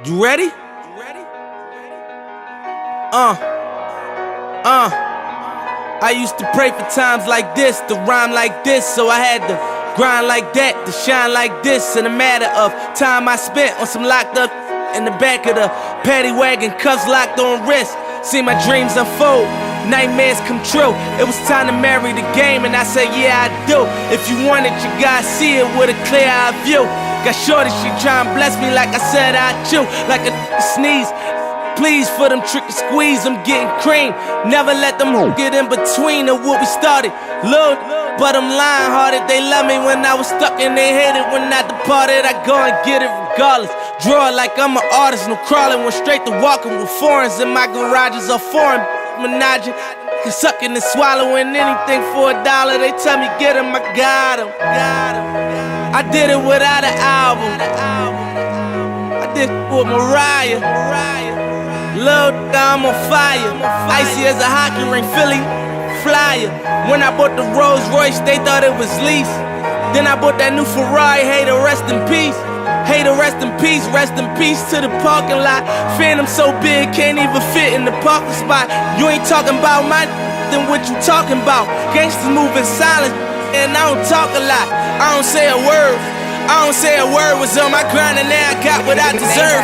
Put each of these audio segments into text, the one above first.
You ready? I used to pray for times like this, to rhyme like this, so I had to grind like that, to shine like this. In a matter of time I spent on some locked up in the back of the paddy wagon, cuffs locked on wrist. See my dreams unfold, nightmares come true. It was time to marry the game, and I said, yeah, I do. If you want it, you gotta see it with a clear eye view. Got shorty, she tryin' bless me like I said I chew, like a sneeze. Please for them trick and squeeze, I'm getting cream. Never let them get in between of what we started. Look, but I'm lying hearted. They love me when I was stuck and they hated when I departed. I go and get it regardless. Draw it like I'm an artist, no crawling. Went straight to walking with foreigns in my garages or foreign menaging. Sucking and swallowing anything for $1. They tell me get him, I got him. I did it without an album. I did it with Mariah. Lil' I'm on fire, icy as a hockey ring, Philly flyer. When I bought the Rolls Royce, they thought it was lease. Then I bought that new Ferrari, hey to rest in peace. Hey to rest in peace to the parking lot. Phantom so big, can't even fit in the parking spot. You ain't talking about my then what you talking about? Gangsters move in silence, and I don't talk a lot. I don't say a word, was on my grind and now I got what I deserve.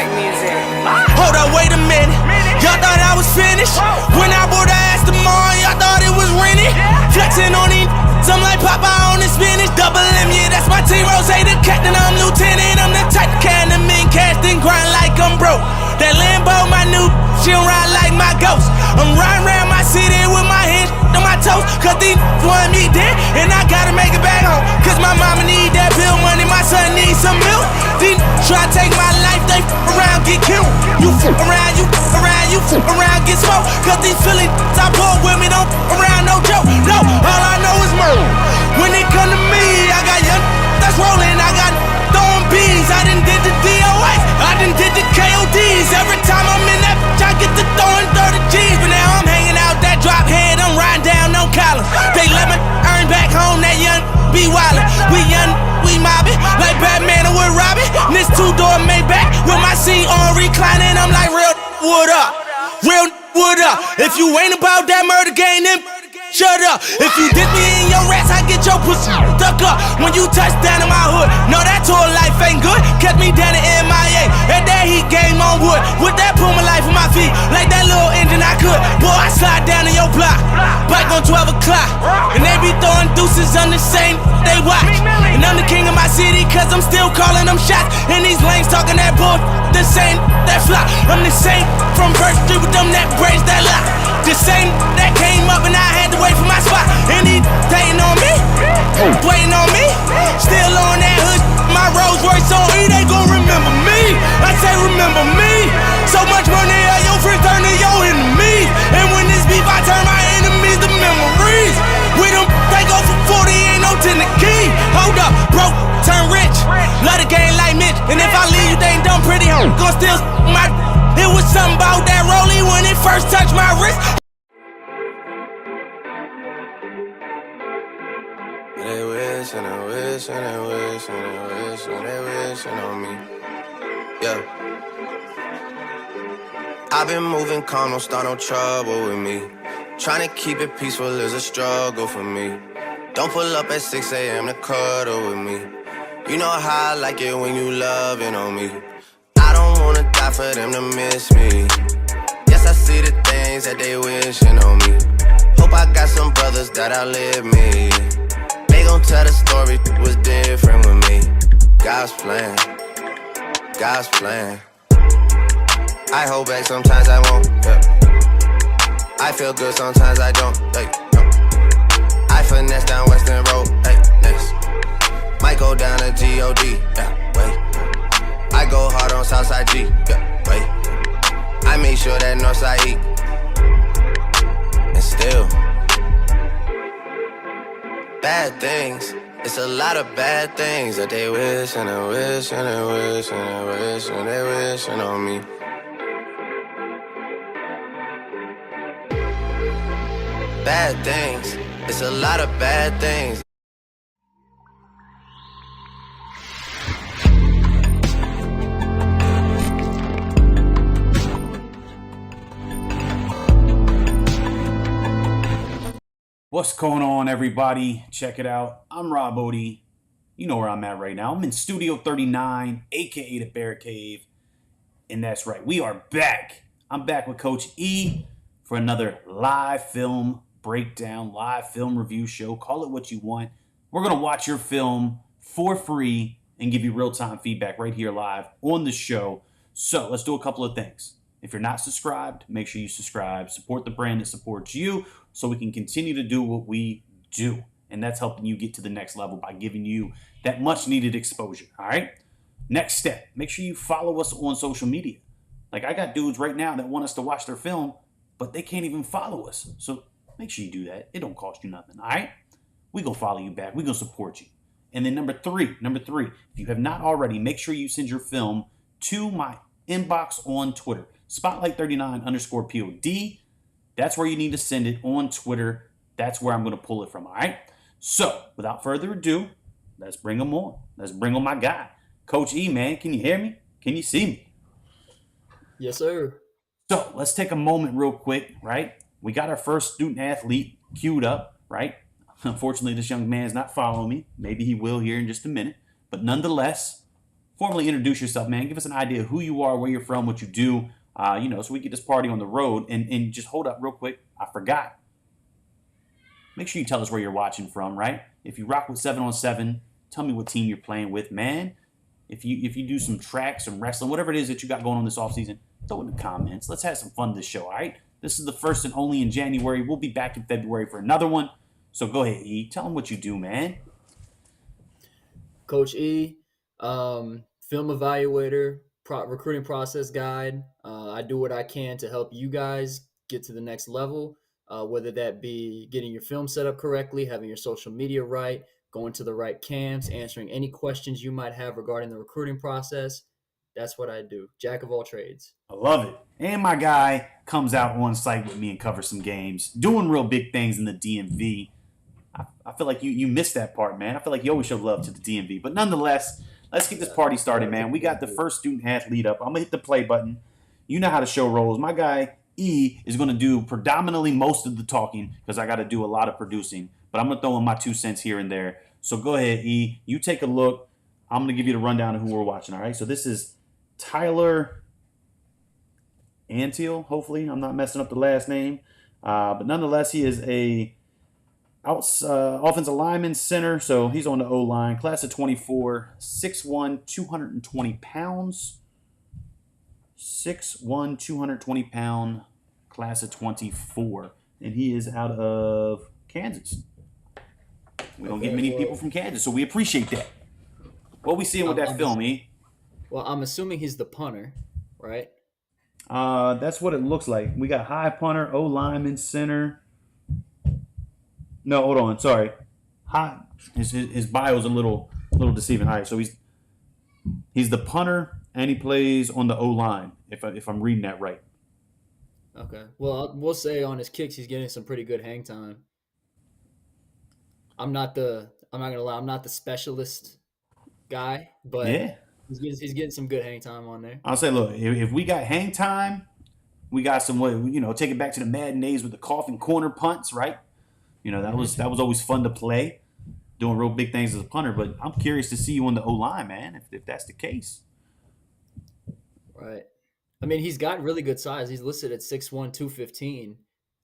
Hold up, wait a minute. Y'all thought I was finished. When I bought the Aston Martin, y'all thought it was rented. Flexing on these, I'm like Popeye on the spinach. Double M, yeah, that's my team. Rose, the captain, I'm lieutenant. I'm the type of can the men cast and grind like I'm broke. That Lambo, my new, she don't ride like my ghost. I'm riding around my city with my hands on my toes. Cause these want me dead, and I gotta make it back home. Cause my mama need that bill money, my son needs some milk. These try to take my life, they around, get killed. You around, you around, get smoked. Cause these Philly I pull with me, don't around, no joke. No, all I know is murder. When it come to me, I got young that's rolling, I got throwing bees. I done did the DOA, I done did the KODs. Every time I'm in that bitch, I get to throwing 30 G's. But now I'm hanging out that drop head, I'm riding down no collar. They let me earn back home, that young be wildin'. We young, we mobbin', like Batman or with Robin. This two-door Maybach with my seat on reclining. I'm like, real wood up, real wood up. If you ain't about that murder game, then shut up. If you dip me in your rats, I get your pussy stuck up. When you touch down in my hood, no, that tour life ain't good. Catch me down in MIA, at that heat game on wood. With that Puma life on my feet, like that little engine I could. Boy, I slide down in your block, bike on 12 o'clock. And they be throwing deuces on the same, they watch. And I'm the king of my city, cause I'm still calling them shots. And these lanes talking that bull, the same, that flop. I'm the same from First Street with them that braids that lock. The same that came up and I had to wait for my spot. And he dating on me, waiting on me. Still on that hood, my Rolls Royce on E, they gon' remember me. I say remember me. So much money, your friends turn to your enemies. And when this beef, I turn my enemies to memories. We them they go for 40, ain't no 10 the key. Hold up, broke, turn rich. Love the game like Mitch. And if I leave you, they ain't done pretty. Gon' still my. It was something about that rollie when it first touched my wrist. They wish and they wish and they wish and they wish and they wishing on me. Yeah. I've been moving calm, don't start no trouble with me. Trying to keep it peaceful is a struggle for me. Don't pull up at 6 a.m. to cuddle with me. You know how I like it when you loving on me. I don't wanna die for them to miss me. Yes, I see the things that they wishing on me. Hope I got some brothers that outlive me. They gon' tell the story was different with me. God's plan, God's plan. I hold back, sometimes I won't, yeah. I feel good, sometimes I don't, hey, no. I finesse down Western Road, hey, next. Might go down to G.O.D., yeah, wait. I go hard on Southside G, yeah, wait. I make sure that Northside E. And still bad things, it's a lot of bad things that they wish and they wish and they wish and they wish and they wishing on me. Bad things, it's a lot of bad things. What's going on, everybody? Check it out. I'm Rob Odie. You know where I'm at right now. I'm in Studio 39, aka the Bear Cave. And that's right, we are back. I'm back with Coach E for another live film breakdown, live film review show. Call it what you want. We're going to watch your film for free and give you real-time feedback right here live on the show. So let's do a couple of things. If you're not subscribed, make sure you subscribe. Support the brand that supports you so we can continue to do what we do. And that's helping you get to the next level by giving you that much needed exposure. All right. Next step, make sure you follow us on social media. Like I got dudes right now that want us to watch their film, but they can't even follow us. So make sure you do that. It don't cost you nothing. All right. We gonna follow you back. We gonna support you. And then number three, if you have not already, make sure you send your film to my inbox on Twitter, Spotlight39_POD. That's where you need to send it on Twitter. That's where I'm going to pull it from. All right. So without further ado, let's bring them on. Let's bring on my guy, Coach E. Man, can you hear me? Can you see me? Yes, sir. So let's take a moment real quick. Right. We got our first student athlete queued up. Right. Unfortunately, this young man is not following me. Maybe he will here in just a minute. But nonetheless, formally introduce yourself, man. Give us an idea of who you are, where you're from, what you do. So we get this party on the road. And just hold up real quick. I forgot. Make sure you tell us where you're watching from, right? If you rock with 7-on-7, tell me what team you're playing with, man. If you do some track, some wrestling, whatever it is that you got going on this offseason, throw it in the comments. Let's have some fun this show, all right? This is the first and only in January. We'll be back in February for another one. So go ahead, E. Tell them what you do, man. Coach E, film evaluator, recruiting process guide. I do what I can to help you guys get to the next level, whether that be getting your film set up correctly, having your social media right, going to the right camps, answering any questions you might have regarding the recruiting process. That's what I do. Jack of all trades. I love it. And my guy comes out on site with me and covers some games, doing real big things in the DMV. I feel like you missed that part, man. I feel like you always show love to the DMV. But nonetheless, let's get this party started, man. We got the first student athlete up. I'm going to hit the play button. You know how the show rolls. My guy, E, is going to do predominantly most of the talking because I got to do a lot of producing. But I'm going to throw in my 2 cents here and there. So go ahead, E. You take a look. I'm going to give you the rundown of who we're watching, all right? So this is Tyler Antiel, hopefully. I'm not messing up the last name. But nonetheless, he is a offensive lineman, center, so he's on the O-line. Class of 24, 6'1", 220 pounds. 6'1", 220 pound, class of 24. And he is out of Kansas. We don't get many people from Kansas, so we appreciate that. What we seeing with that film, E? Well, I'm assuming he's the punter, right? That's what it looks like. We got high punter, O-lineman, center. No, hold on. Sorry. His bio is a little deceiving. All right, so he's the punter and he plays on the O-line. If I'm reading that right. Okay. Well, we'll say on his kicks, he's getting some pretty good hang time. I'm not gonna lie. I'm not the specialist guy, but Yeah. he's getting some good hang time on there. I'll say, look, if we got hang time, we got some way. Take it back to the Madden days with the coffin corner punts, right? That was always fun to play, doing real big things as a punter. But I'm curious to see you on the O-line, man, if that's the case. Right. I mean, he's got really good size. He's listed at 6'1", 215.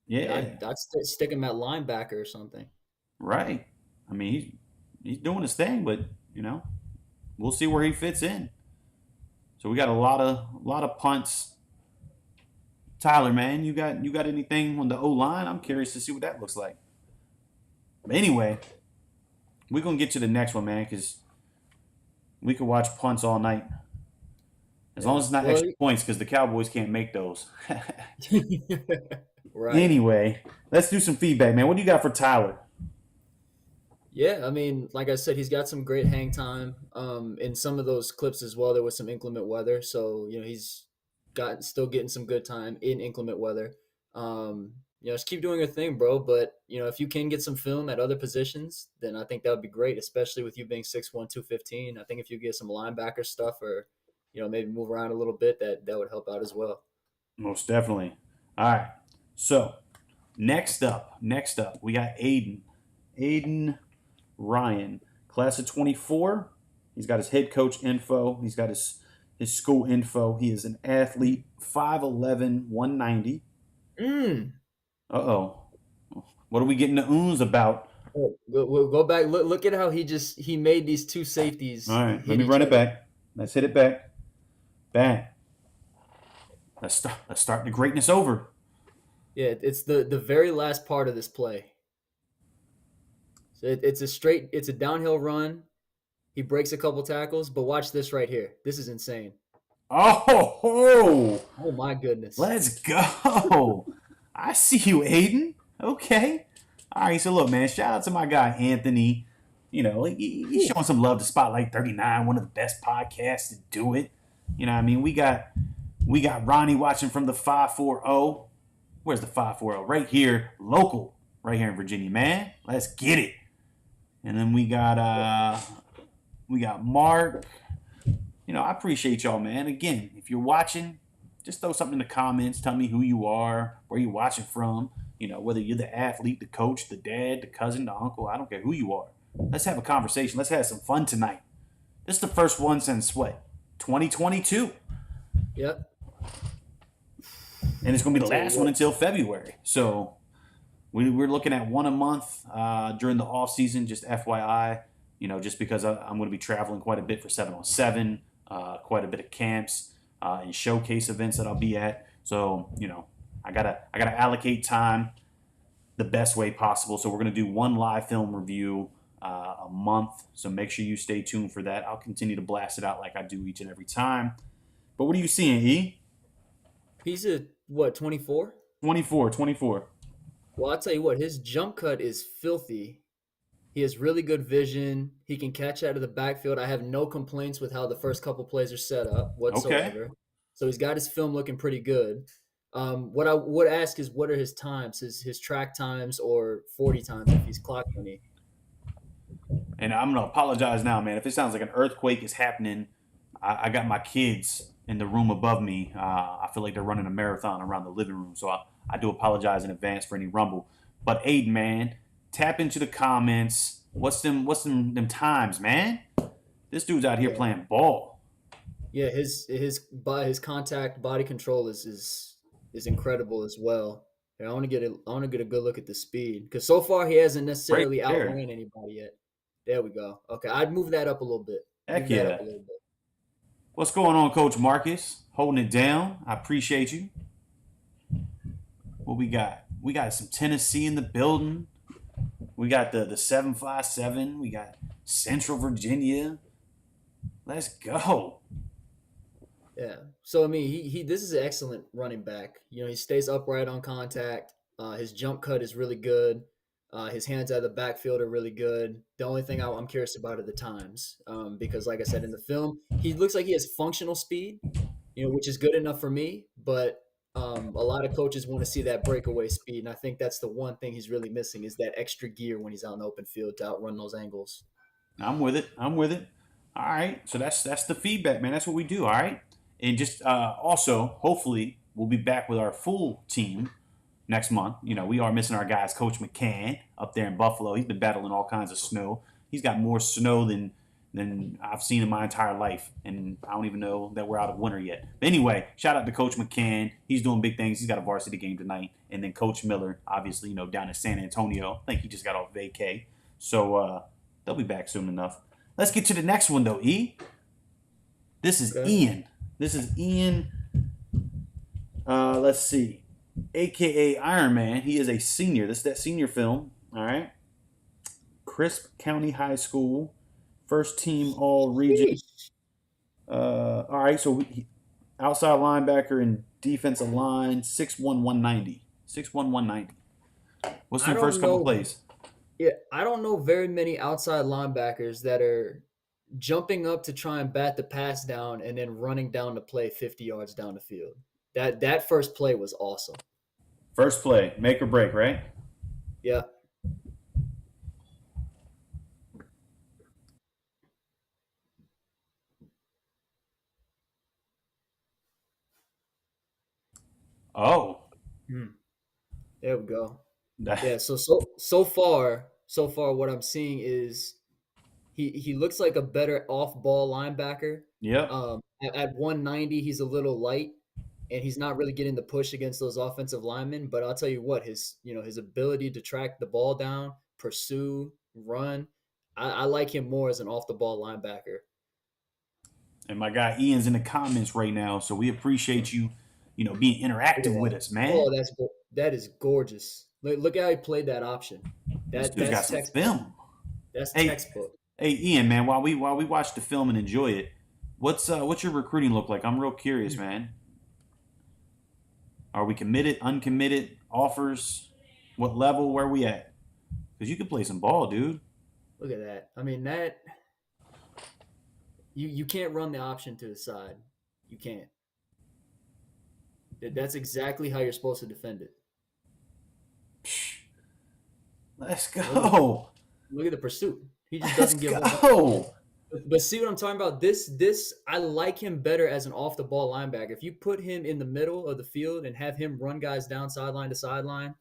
Yeah. I'd stick him at linebacker or something. Right. I mean, he's doing his thing, but we'll see where he fits in. So we got a lot of punts. Tyler, man, you got anything on the O-line? I'm curious to see what that looks like. But anyway, we're going to get to the next one, man, because we could watch punts all night. As long as it's not extra points, because the Cowboys can't make those. Right. Anyway, let's do some feedback, man. What do you got for Tyler? Yeah, I mean, like I said, he's got some great hang time. In some of those clips as well, there was some inclement weather. So, he's still getting some good time in inclement weather. Just keep doing your thing, bro. But, if you can get some film at other positions, then I think that would be great, especially with you being 6'1", 215. I think if you get some linebacker stuff or, maybe move around a little bit, that would help out as well. Most definitely. All right. So Next up, we got Aiden Ryan, class of 24. He's got his head coach info. He's got his school info. He is an athlete, 5'11", 190. Uh-oh. What are we getting the oons about? We'll go back. Look at how he made these two safeties. All right, hit let me each run it other. back. Let's hit it back. Bang. Let's start the greatness over. Yeah, it's the very last part of this play. So it's a downhill run. He breaks a couple tackles, but watch this right here. This is insane. Oh, Oh my goodness. let's go. I see you, Aiden. Okay. All right, so look, man, shout out to my guy, Anthony. You know, he's showing some love to Spotlight 39, one of the best podcasts to do it. You know what I mean? We got Ronnie watching from the 540. Where's the 540? Right here, local, right here in Virginia, man. Let's get it. And then we got Mark. You know, I appreciate y'all, man. Again, if you're watching, just throw something in the comments. Tell me who you are, where you're watching from. You know, whether you're the athlete, the coach, the dad, the cousin, the uncle. I don't care who you are. Let's have a conversation. Let's have some fun tonight. This is the first one since what? 2022. Yep. And it's going to be the last one until February. So we're looking at one a month during the off season. Just FYI, you know, just because I'm going to be traveling quite a bit for 7-on-7, quite a bit of camps and showcase events that I'll be at. So you know, I gotta allocate time the best way possible. So we're going to do one live film review a month. So make sure you stay tuned for that. I'll continue to blast it out like I do each and every time. But what are you seeing, E? He's a what, 24? 24. Well, I'll tell you what, his jump cut is filthy. He has really good vision. He can catch out of the backfield. I have no complaints with how the first couple plays are set up whatsoever. So he's got his film looking pretty good. What I would ask is, what are his times, his track times or 40 times if he's clock running? And I'm going to apologize now, man. If it sounds like an earthquake is happening, I got my kids in the room above me. I feel like they're running a marathon around the living room. So I do apologize in advance for any rumble. But Aiden, man, tap into the comments. What's them times, man? This dude's out here playing ball. Yeah, his contact body control is incredible as well. Here, I want to get a good look at the speed, because so far he hasn't necessarily Right there. outran anybody yet. There we go. Okay, I'd move that up a little bit. Heck Move that yeah. up a little bit. What's going on, Coach Marcus? Holding it down. I appreciate you. What we got? We got some Tennessee in the building. We got the 757. We got Central Virginia. Let's go. Yeah. So I mean, he this is an excellent running back. You know, he stays upright on contact. His jump cut is really good. His hands out of the backfield are really good. The only thing I'm curious about are the times, because like I said in the film, he looks like he has functional speed, you know, which is good enough for me. But a lot of coaches want to see that breakaway speed, and I think that's the one thing he's really missing is that extra gear when he's out in the open field to outrun those angles. I'm with it. All right. So that's the feedback, man. That's what we do. All right. And just also, hopefully, we'll be back with our full team next month. You know, we are missing our guys, Coach McCann up there in Buffalo. He's been battling all kinds of snow. He's got more snow than I've seen in my entire life, and I don't even know that we're out of winter yet. But anyway, shout out to Coach McCann. He's doing big things. He's got a varsity game tonight, and then Coach Miller, obviously, you know, down in San Antonio. I think he just got off vacay, so they'll be back soon enough. Let's get to the next one though, E. This is Okay. Ian. Let's see, AKA Iron Man. He is a senior. This is that senior film. All right. Crisp County High School, first team All Region. All right. So outside linebacker and defensive line, 6'1", 190. 6'1", 190. What's I the first don't couple know. plays? Yeah, I don't know very many outside linebackers that are jumping up to try and bat the pass down and then running down the play 50 yards down the field. That first play was awesome. First play, make or break, right? Yeah. Oh, There we go. Yeah, so far what I'm seeing is he looks like a better off-ball linebacker. Yep. At 190, he's a little light, and he's not really getting the push against those offensive linemen. But I'll tell you what, his ability to track the ball down, pursue, run, I like him more as an off-the-ball linebacker. And my guy Ian's in the comments right now, so we appreciate you, being Look at interactive with that. us, man. Oh, that is gorgeous. Look how he played that option. This dude's got That's some textbook. film. That's Hey, textbook. hey, Ian, man, while we watch the film and enjoy it, what's your recruiting look like? I'm real curious, man. Are we committed, uncommitted, offers? What level? Where we at? Because you can play some ball, dude. Look at that. I mean that you can't run the option to the side. You can't. That's exactly how you're supposed to defend it. Let's Look at go. look at the pursuit. He just Let's doesn't give up. go. But see what I'm talking about? This I like him better as an off the ball linebacker. If you put him in the middle of the field and have him run guys down sideline to sideline,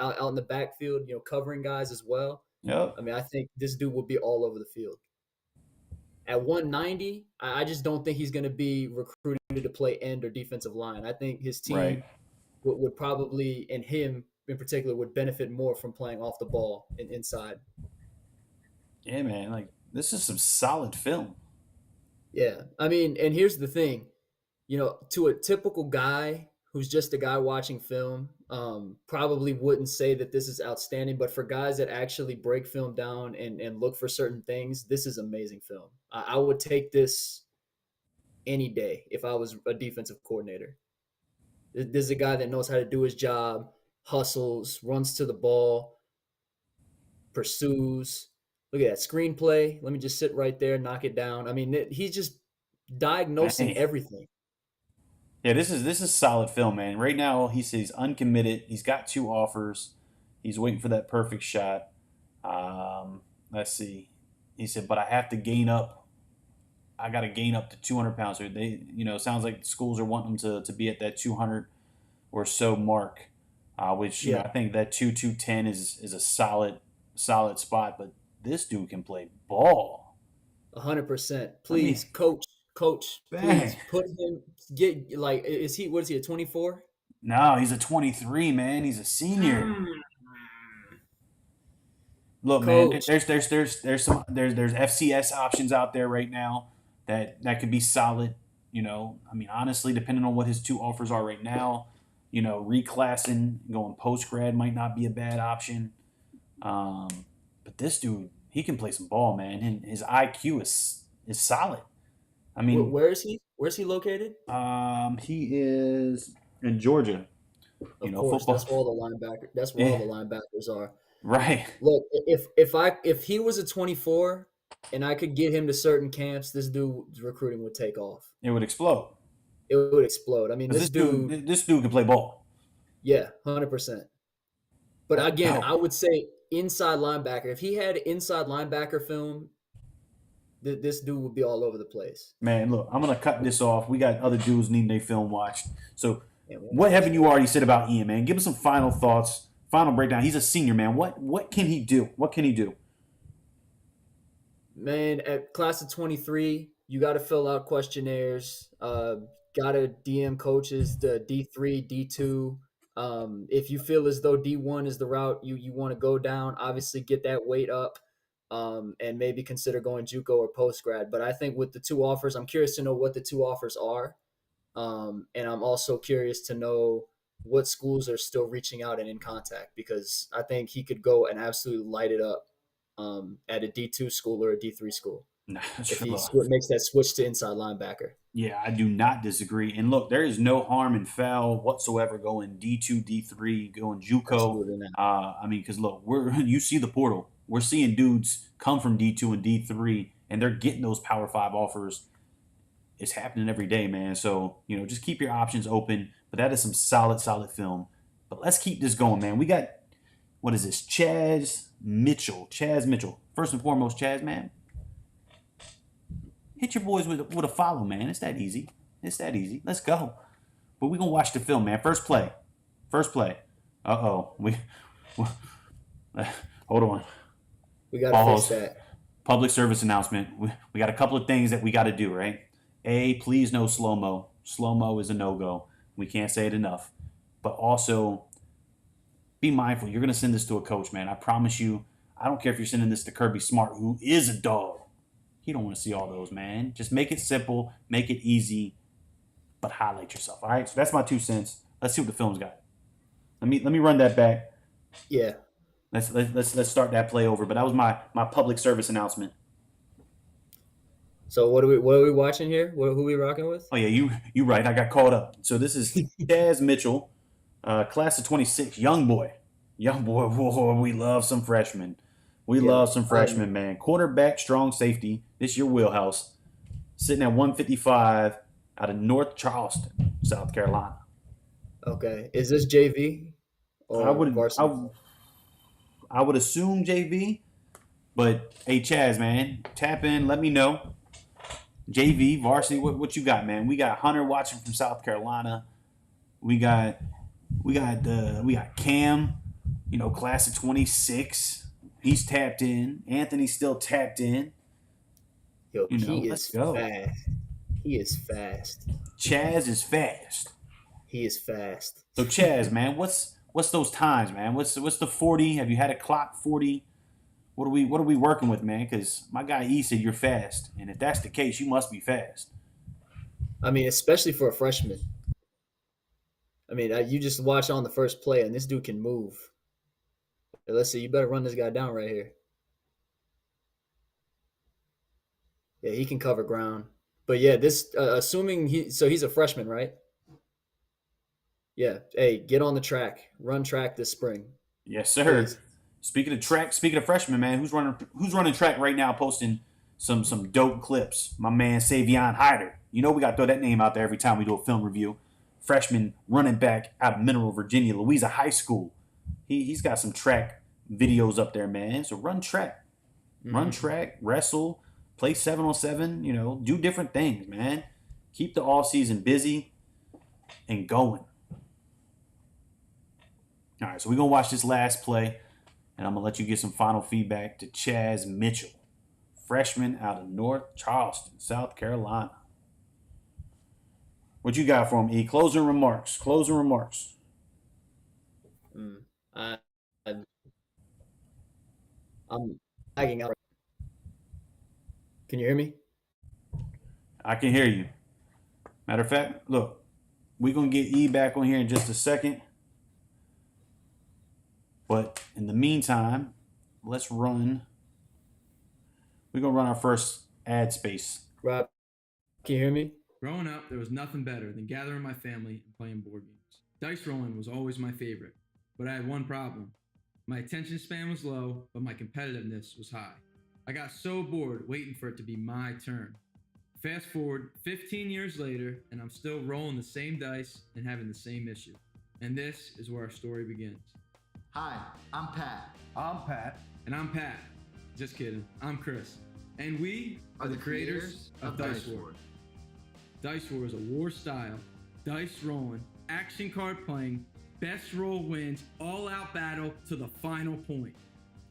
out in the backfield, covering guys as well. Yep. I mean, I think this dude will be all over the field. At 190, I just don't think he's going to be recruited to play end or defensive line. I think his team Right. would probably, and him in particular, would benefit more from playing off the ball and inside. Yeah, man. Like, this is some solid film. Yeah. I mean, and here's the thing, to a typical guy who's just a guy watching film, probably wouldn't say that this is outstanding. But for guys that actually break film down and look for certain things, this is amazing film. I would take this any day if I was a defensive coordinator. This is a guy that knows how to do his job, hustles, runs to the ball, pursues. Look at that screenplay. Let me just sit right there, knock it down. I mean, he's just diagnosing Hey. everything. Yeah, this is solid film, man. Right now, he says he's uncommitted. He's got 2 offers. He's waiting for that perfect shot. Let's see. He said, but I have to gain up. I got to gain up to 200 pounds. So they, it sounds like schools are wanting them to be at that 200 or so mark, which Yeah. I think that 210 is a solid spot. But this dude can play ball. 100%. I mean, Please, coach, please bang. put him. Get like, what is he? A 24? No, he's a 23, man. He's a senior. Look, man, Coach, there's FCS options out there right now that could be solid. I mean, honestly, depending on what his 2 offers are right now, reclassing, going post grad might not be a bad option. But this dude, he can play some ball, man, and his IQ is solid. I mean, where is he? Where's he located? he is in Georgia. Of course, Football. that's where all the linebackers. That's where all the linebackers are. Right. Look, if he was a 24 and I could get him to certain camps, this dude's recruiting would take off. It would explode. It would explode. I mean, 'Cause this dude, this dude can play ball. yeah, 100%. But again, Oh. I would say inside linebacker. If he had inside linebacker film, this dude would be all over the place. Man, look, I'm gonna cut this off. We got other dudes needing their film watched. So, Yeah, man. what haven't you already said about Ian, man? Give us some final thoughts, final breakdown. He's a senior, man. What can he do? What can he do? Man, at class of 23, you got to fill out questionnaires. Got to DM coaches, the D3, D2. If you feel as though D1 is the route you want to go down, obviously get that weight up, and maybe consider going JUCO or post grad. But I think with the 2 offers, I'm curious to know what the 2 offers are, and I'm also curious to know what schools are still reaching out and in contact, because I think he could go and absolutely light it up at a D2 school or a D3 school Nah, if he sure. makes that switch to inside linebacker. Yeah, I do not disagree. And look, there is no harm and foul whatsoever going D2, D3, going JUCO. Absolutely not. I mean, because look, you see the portal. We're seeing dudes come from D2 and D3, and they're getting those Power 5 offers. It's happening every day, man. So, just keep your options open. But that is some solid film. But let's keep this going, man. We got, what is this? Chaz Mitchell. First and foremost, Chaz, man. Hit your boys with a follow, man. It's that easy. Let's go. But we're going to watch the film, man. First play. Uh-oh. Hold on. We got to fix Pause. that. Public service announcement. We got a couple of things that we got to do, right? A, please no slow-mo. Slow-mo is a no-go. We can't say it enough. But also, be mindful. You're going to send this to a coach, man. I promise you. I don't care if you're sending this to Kirby Smart, who is a dog. He don't want to see all those, man. Just make it simple, make it easy, but highlight yourself. All right. So that's my 2 cents. Let's see what the film's got. Let me run that back. Yeah. Let's start that play over. But that was my public service announcement. So what are we watching here? Who we rocking with? Oh yeah, you right. I got caught up. So this is Chaz Mitchell, class of 26, young boy. Whoa, we love some freshmen. We love some freshmen, man. Quarterback, strong safety. This is your wheelhouse. Sitting at 155 out of North Charleston, South Carolina. Okay. Is this JV? Or varsity? I would assume JV, but hey Chaz, man, tap in, let me know. JV, varsity, what you got, man? We got Hunter watching from South Carolina. We got Cam, class of 26. He's tapped in. Anthony's still tapped in. Yo, he let's is go. fast. He is fast. Chaz is fast. He is fast. So Chaz, man, what's those times, man? What's the 40? Have you had a clock 40? What are we working with, man? Because my guy E said you're fast, and if that's the case, you must be fast. I mean, especially for a freshman. I mean, you just watch on the first play, and this dude can move. Let's see. You better run this guy down right here. Yeah, he can cover ground. But yeah, this assuming he's a freshman, right? Yeah. Hey, get on the track. Run track this spring. Yes, sir. Please. Speaking of freshmen, man, who's running track right now, posting some dope clips? My man Savion Hyder. We got to throw that name out there every time we do a film review. Freshman running back out of Mineral, Virginia, Louisa High School. He's got some track videos up there, man. So run track. Run track, wrestle, play 7-on-7, do different things, man. Keep the off season busy and going. All right, so we're going to watch this last play, and I'm going to let you get some final feedback to Chaz Mitchell, freshman out of North Charleston, South Carolina. What you got for him, E? Closing remarks. I'm lagging out. Can you hear me? I can hear you. Matter of fact, look, we're going to get E back on here in just a second. But in the meantime, we're going to run our first ad space. Rob, can you hear me? Growing up, there was nothing better than gathering my family and playing board games. Dice rolling was always my favorite, but I had one problem. My attention span was low, but my competitiveness was high. I got so bored waiting for it to be my turn. Fast forward 15 years later, and I'm still rolling the same dice and having the same issue. And this is where our story begins. Hi, I'm Pat. I'm Pat. And I'm Pat. Just kidding. I'm Chris. And we are the creators of Dice War. Dice War is a war-style, dice rolling, action card playing, best roll wins, all-out battle to the final point.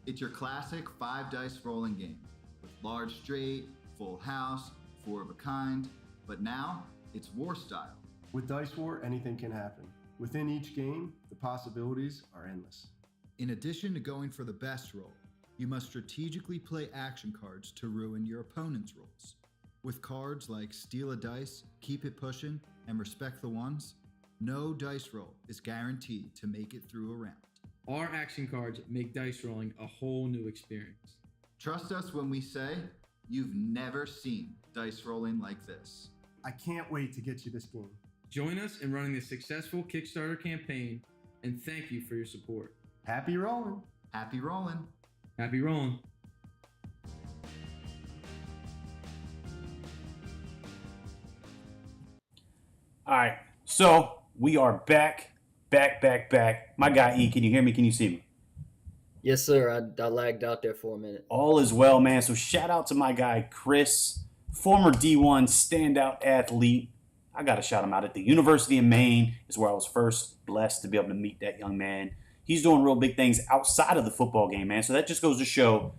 It's your classic 5-dice rolling game with large straight, full house, 4 of a kind, but now it's war style. With Dice War, anything can happen. Within each game, the possibilities are endless. In addition to going for the best roll, you must strategically play action cards to ruin your opponent's rolls. With cards like Steal a Dice, Keep It Pushing, and Respect the Ones, no dice roll is guaranteed to make it through a round. Our action cards make dice rolling a whole new experience. Trust us when we say you've never seen dice rolling like this. I can't wait to get you this game. Join us in running this successful Kickstarter campaign, and thank you for your support. Happy rolling! Happy rolling! Happy rolling! All right, so we are back. My guy E, can you hear me? Can you see me? Yes, sir. I lagged out there for a minute. All is well, man. So shout out to my guy Chris, former D1 standout athlete. I got to shout him out at the University of Maine is where I was first blessed to be able to meet that young man. he's doing real big things outside of the football game, man. So that just goes to show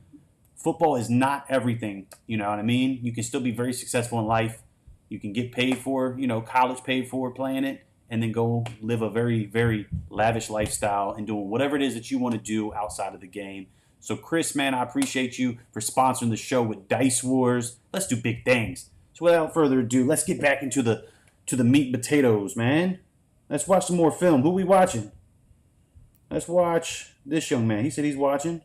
football is not everything. You know what I mean? You can still be very successful in life. You can get paid for, college paid for playing it, and then go live a very, very lavish lifestyle and doing whatever it is that you want to do outside of the game. So, Chris, man, I appreciate you for sponsoring the show with Dice Wars. Let's do big things. So, without further ado, let's get back into the meat and potatoes, man. Let's watch some more film. Who we watching? Let's watch this young man. He said he's watching.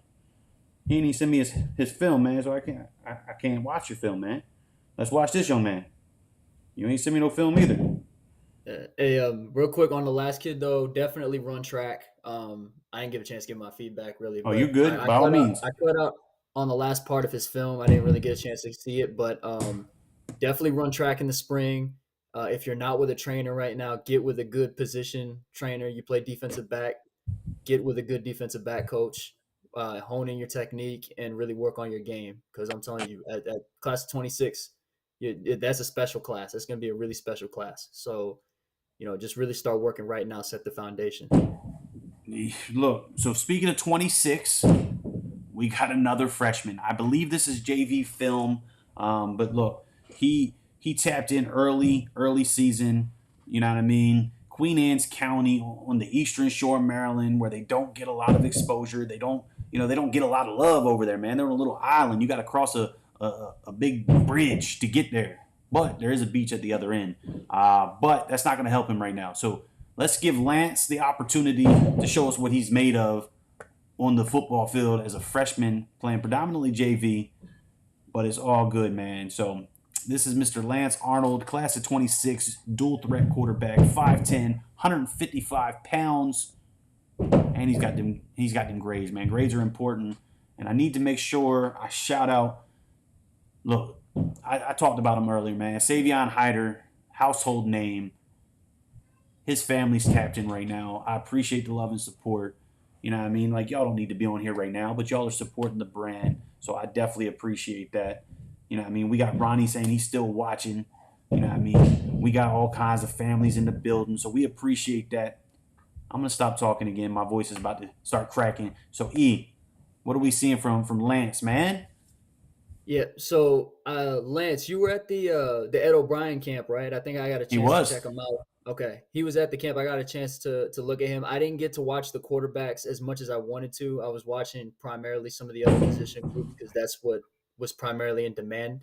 He didn't send me his film, man, so I can't watch your film, man. Let's watch this young man. You ain't send me no film either. Hey, real quick on the last kid though, definitely run track. I didn't give a chance to give my feedback really. Oh, you're good. By all means. I cut out on the last part of his film. I didn't really get a chance to see it, but definitely run track in the spring. If you're not with a trainer right now, get with a good position trainer. You play defensive back, get with a good defensive back coach. Hone in your technique and really work on your game. Because I'm telling you, at class of 26, that's a special class. That's going to be a really special class. So, just really start working right now, set the foundation. Look, so speaking of 26, we got another freshman. I believe this is JV film, but look, he tapped in early season. You know what I mean? Queen Anne's County on the Eastern Shore of Maryland, where they don't get a lot of exposure. They don't get a lot of love over there, man. They're on a little island. You got to cross a big bridge to get there. But there is a beach at the other end. But that's not going to help him right now. So let's give Lance the opportunity to show us what he's made of on the football field as a freshman playing predominantly JV. But it's all good, man. So this is Mr. Lance Arnold, class of 26, dual threat quarterback, 5'10", 155 pounds. And he's got them grades, man. Grades are important. And I need to make sure I shout out. Look, I talked about him earlier, man. Savion Hyder, household name. His family's tapped in right now. I appreciate the love and support. You know what I mean? Like, y'all don't need to be on here right now, but y'all are supporting the brand. So I definitely appreciate that. You know what I mean? We got Ronnie saying he's still watching. You know what I mean? We got all kinds of families in the building. So we appreciate that. I'm going to stop talking again. My voice is about to start cracking. So, E, what are we seeing from Lance, man? Yeah, so Lance, you were at the Ed O'Brien camp, right? I think I got a chance to check him out. Okay, he was at the camp. I got a chance to look at him. I didn't get to watch the quarterbacks as much as I wanted to. I was watching primarily some of the other position groups because that's what was primarily in demand.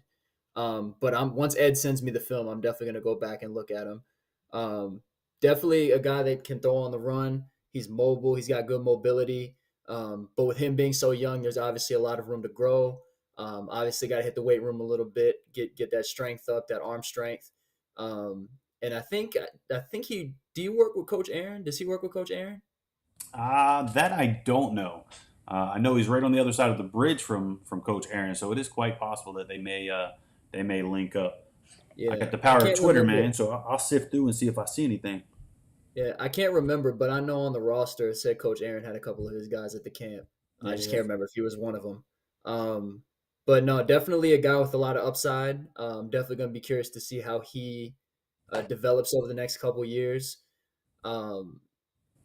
But once Ed sends me the film, I'm definitely going to go back and look at him. Definitely a guy that can throw on the run. He's mobile. He's got good mobility. But with him being so young, there's obviously a lot of room to grow. Obviously got to hit the weight room a little bit, get that strength up, that arm strength. And I think do you work with Coach Aaron? Does he work with Coach Aaron? That I don't know. I know he's right on the other side of the bridge from Coach Aaron, so it is quite possible that they may link up. Yeah, I got the power of Twitter, man, so I'll sift through and see if I see anything. Yeah, I can't remember, but I know on the roster it said Coach Aaron had a couple of his guys at the camp. I just can't remember if he was one of them. But no, definitely a guy with a lot of upside. Definitely going to be curious to see how he develops over the next couple of years. But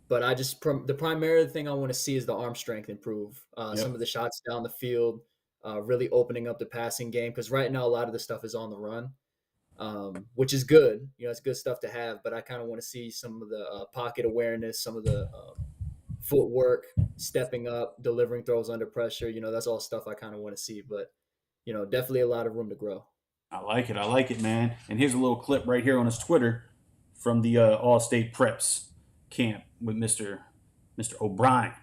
the primary thing I want to see is the arm strength improve. Some of the shots down the field, really opening up the passing game. Because right now a lot of the stuff is on the run, which is good. It's good stuff to have. But I kind of want to see some of the pocket awareness, some of the footwork, stepping up, delivering throws under pressure. That's all stuff I kind of want to see. But, definitely a lot of room to grow. I like it, man. And here's a little clip right here on his Twitter from the All-State Preps camp with Mr. O'Brien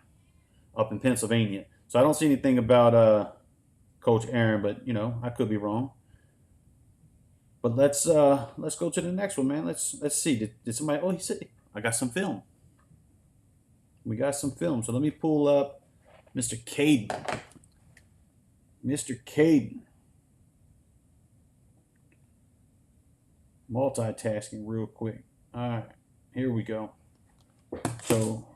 up in Pennsylvania. So I don't see anything about Coach Aaron, but, I could be wrong. But let's go to the next one, man. Let's see. Did somebody? Oh, he said I got some film. We got some film. So let me pull up Mr. Caden. Mr. Caden. Multitasking real quick. All right, here we go. So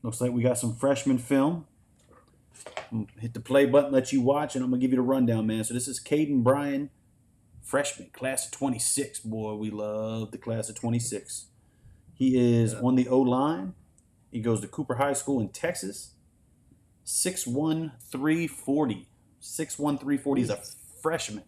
looks like we got some freshman film. Hit the play button, let you watch, and I'm going to give you the rundown, man. So this is Caden Bryan, freshman, class of 26. Boy, we love the class of 26. He is on the O-line. He goes to Cooper High School in Texas. 6'1", 340. 6'1", 340 is a freshman.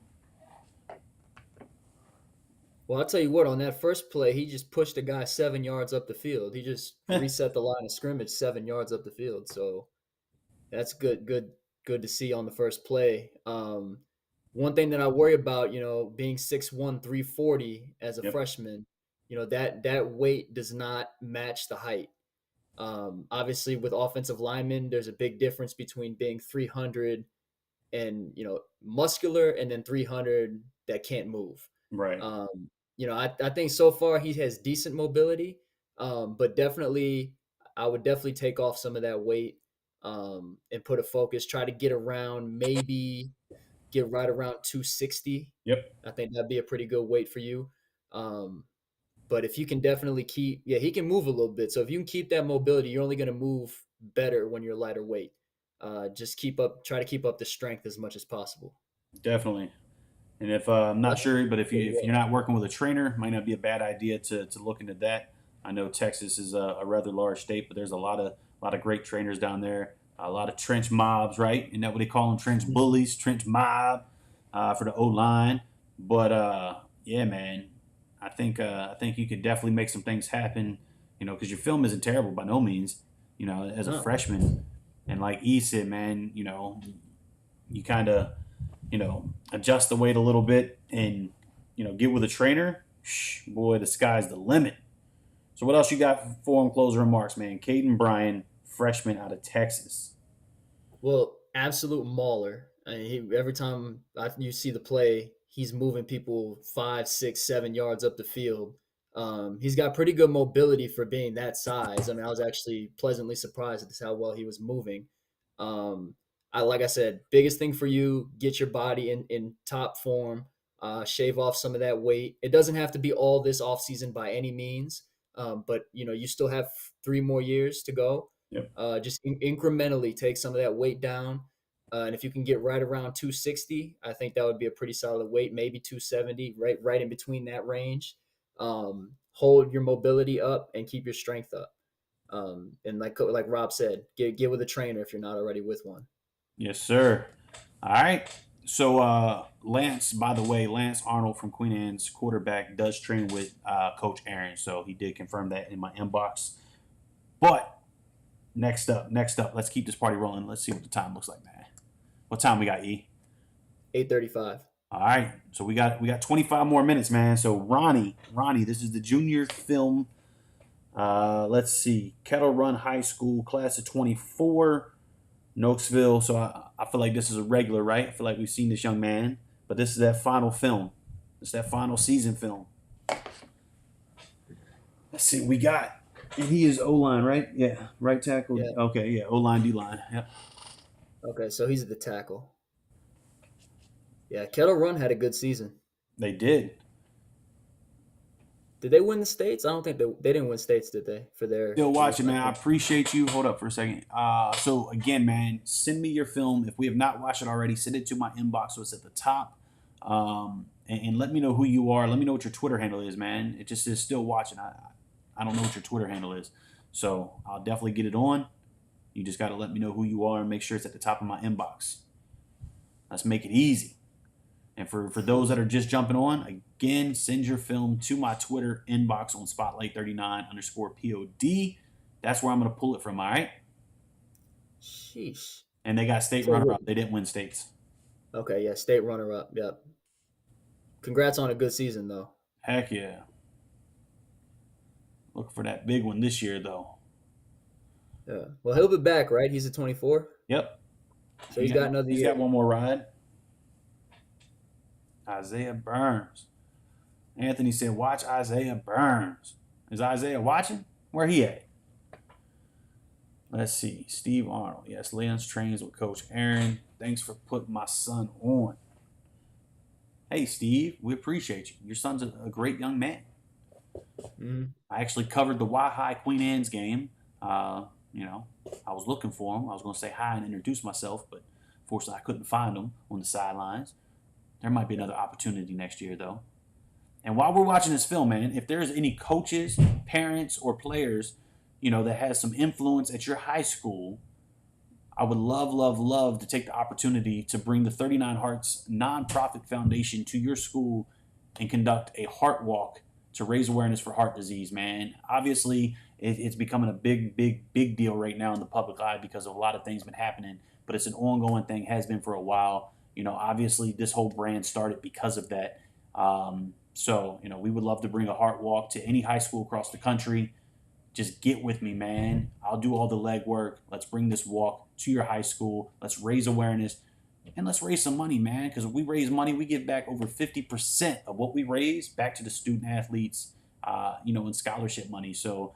Well, I'll tell you what, on that first play, he just pushed a guy 7 yards up the field. He just reset the line of scrimmage 7 yards up the field. So that's good to see on the first play. One thing that I worry about, being 6'1", 340 as a freshman, that weight does not match the height. Obviously, with offensive linemen, there's a big difference between being 300 and muscular, and then 300 that can't move. Right. I think so far he has decent mobility, but definitely I would definitely take off some of that weight and put a focus. Try to get right around 260. Yep. I think that'd be a pretty good weight for you. But if you can definitely he can move a little bit. So if you can keep that mobility, you're only going to move better when you're lighter weight. Just try to keep up the strength as much as possible. Definitely. And if I'm not sure, but if you're not working with a trainer, it might not be a bad idea to look into that. I know Texas is a rather large state, but there's a lot of great trainers down there. A lot of trench mobs, right? Isn't that what they call them? Trench bullies, trench mob for the O-line. But yeah, man, I think you could definitely make some things happen. Because your film isn't terrible by no means. As a freshman, and like E said, man, you kind of adjust the weight a little bit and get with a trainer. Boy, the sky's the limit. So what else you got for him? Closing remarks, man. Caden Bryan, freshman out of Texas. Well, absolute mauler. I mean, every time you see the play, he's moving people 5, 6, 7 yards up the field. He's got pretty good mobility for being that size. I mean, I was actually pleasantly surprised at how well he was moving. Like I said, biggest thing for you, get your body in top form, shave off some of that weight. It doesn't have to be all this offseason by any means, but you still have 3 more years to go. Yep. Just incrementally take some of that weight down. And if you can get right around 260, I think that would be a pretty solid weight, maybe 270, right in between that range. Hold your mobility up and keep your strength up. And like Rob said, get with a trainer if you're not already with one. Yes, sir. All right. So Lance Arnold from Queen Anne's quarterback does train with Coach Aaron. So he did confirm that in my inbox. But next up, let's keep this party rolling. Let's see what the time looks like, man. What time we got, E? 8:35. All right. So we got 25 more minutes, man. So Ronnie, this is the junior film. Let's see. Kettle Run High School, class of 24, Nokesville. So I feel like this is a regular, right? I feel like we've seen this young man, but this is that final film. It's that final season film. Let's see what we got. And he is O-line, right? Yeah. Right tackle. Yeah. Okay, yeah. O-line, D-line. Yep. Okay, so he's at the tackle. Yeah, Kettle Run had a good season. They did. Did they win the states? I don't think they didn't win states, did they? For their Still watching, man. I appreciate you. Hold up for a second. So again, man, send me your film. If we have not watched it already, send it to my inbox so it's at the top. And let me know who you are. Let me know what your Twitter handle is, man. It just says still watching. I don't know what your Twitter handle is. So I'll definitely get it on. You just got to let me know who you are and make sure it's at the top of my inbox. Let's make it easy. And for those that are just jumping on, again, send your film to my Twitter inbox on Spotlight39_POD. That's where I'm going to pull it from, all right? Sheesh. And they got state runner-up. They didn't win states. Okay, yeah, state runner-up, yep. Congrats on a good season, though. Heck yeah. Look for that big one this year, though. Yeah. Well, he'll be back, right? He's at 24? Yep. So he's got another year. He's got one more ride. Isaiah Burns. Anthony said, watch Isaiah Burns. Is Isaiah watching? Where he at? Let's see. Steve Arnold. Yes, Lance trains with Coach Aaron. Thanks for putting my son on. Hey, Steve, we appreciate you. Your son's a great young man. Mm-hmm. I actually covered the Y-High Queen Anne's game. I was looking for him. I was going to say hi and introduce myself, but fortunately I couldn't find him on the sidelines. There might be another opportunity next year, though. And while we're watching this film, man, if there's any coaches, parents, or players, that has some influence at your high school, I would love to take the opportunity to bring the 39 Hearts nonprofit foundation to your school and conduct a heart walk to raise awareness for heart disease, man. Obviously, it's becoming a big deal right now in the public eye because of a lot of things been happening, but it's an ongoing thing, has been for a while. Obviously, this whole brand started because of that. So, we would love to bring a heart walk to any high school across the country. Just get with me, man. I'll do all the legwork. Let's bring this walk to your high school. Let's raise awareness. And let's raise some money, man, because if we raise money, we give back over 50% of what we raise back to the student athletes, in scholarship money. So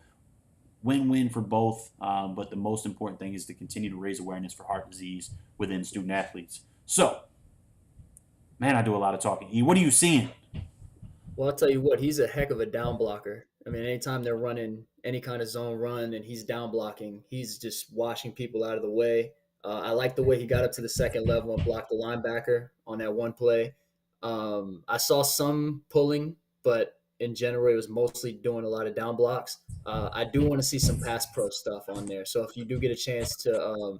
win-win for both. But the most important thing is to continue to raise awareness for heart disease within student athletes. So, man, I do a lot of talking. E, what are you seeing? Well, I'll tell you what, he's a heck of a down blocker. I mean, anytime they're running any kind of zone run and he's down blocking, he's just washing people out of the way. I like the way he got up to the second level and blocked the linebacker on that one play. I saw some pulling, but in general, it was mostly doing a lot of down blocks. I do want to see some pass pro stuff on there. So if you do get a chance to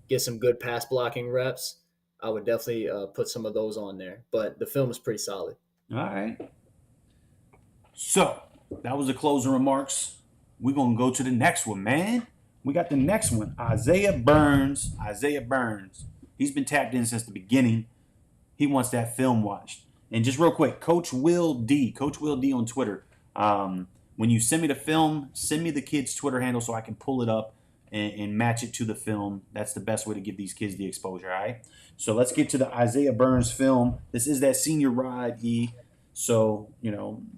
get some good pass blocking reps, I would definitely put some of those on there. But the film is pretty solid. All right. So that was the closing remarks. We're going to go to the next one, man. We got the next one, Isaiah Burns. Isaiah Burns. He's been tapped in since the beginning. He wants that film watched. And just real quick, Coach Will D on Twitter. When you send me the film, send me the kid's Twitter handle so I can pull it up and match it to the film. That's the best way to give these kids the exposure, all right? So let's get to the Isaiah Burns film. This is that senior ride, E. So,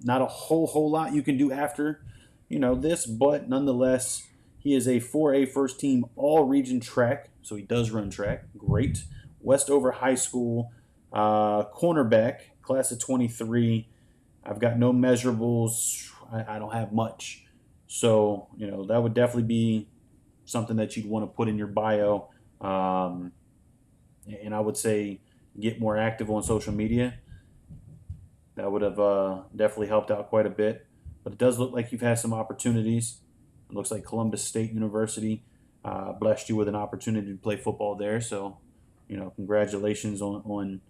not a whole lot you can do after, this, but nonetheless, he is a 4A first team all-region track, so he does run track. Great. Westover High School, cornerback, class of 23. I've got no measurables. I don't have much. So, that would definitely be something that you'd want to put in your bio. And I would say get more active on social media. That would have definitely helped out quite a bit. But it does look like you've had some opportunities. It looks like Columbus State University blessed you with an opportunity to play football there. So, congratulations on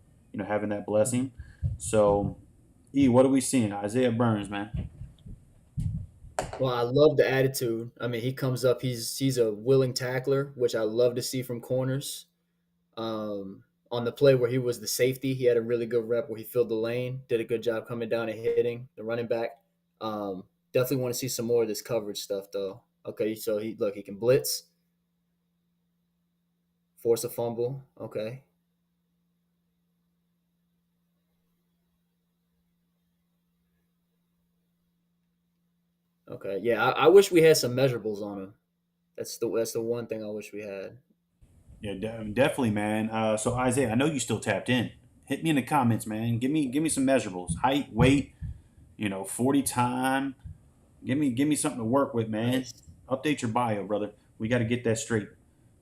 having that blessing. So, E, what are we seeing? Isaiah Burns, man. Well, I love the attitude. I mean, he comes up, he's a willing tackler, which I love to see from corners. On the play where he was the safety, he had a really good rep where he filled the lane, did a good job coming down and hitting the running back. Definitely want to see some more of this coverage stuff, though. Okay, so he can blitz, force a fumble. Okay. Okay, yeah, I wish we had some measurables on him. That's the one thing I wish we had. Yeah, definitely, man. So Isaiah, I know you still tapped in. Hit me in the comments, man. Give me some measurables. Height, weight, 40 time. Give me something to work with, man. Update your bio, brother. We got to get that straight.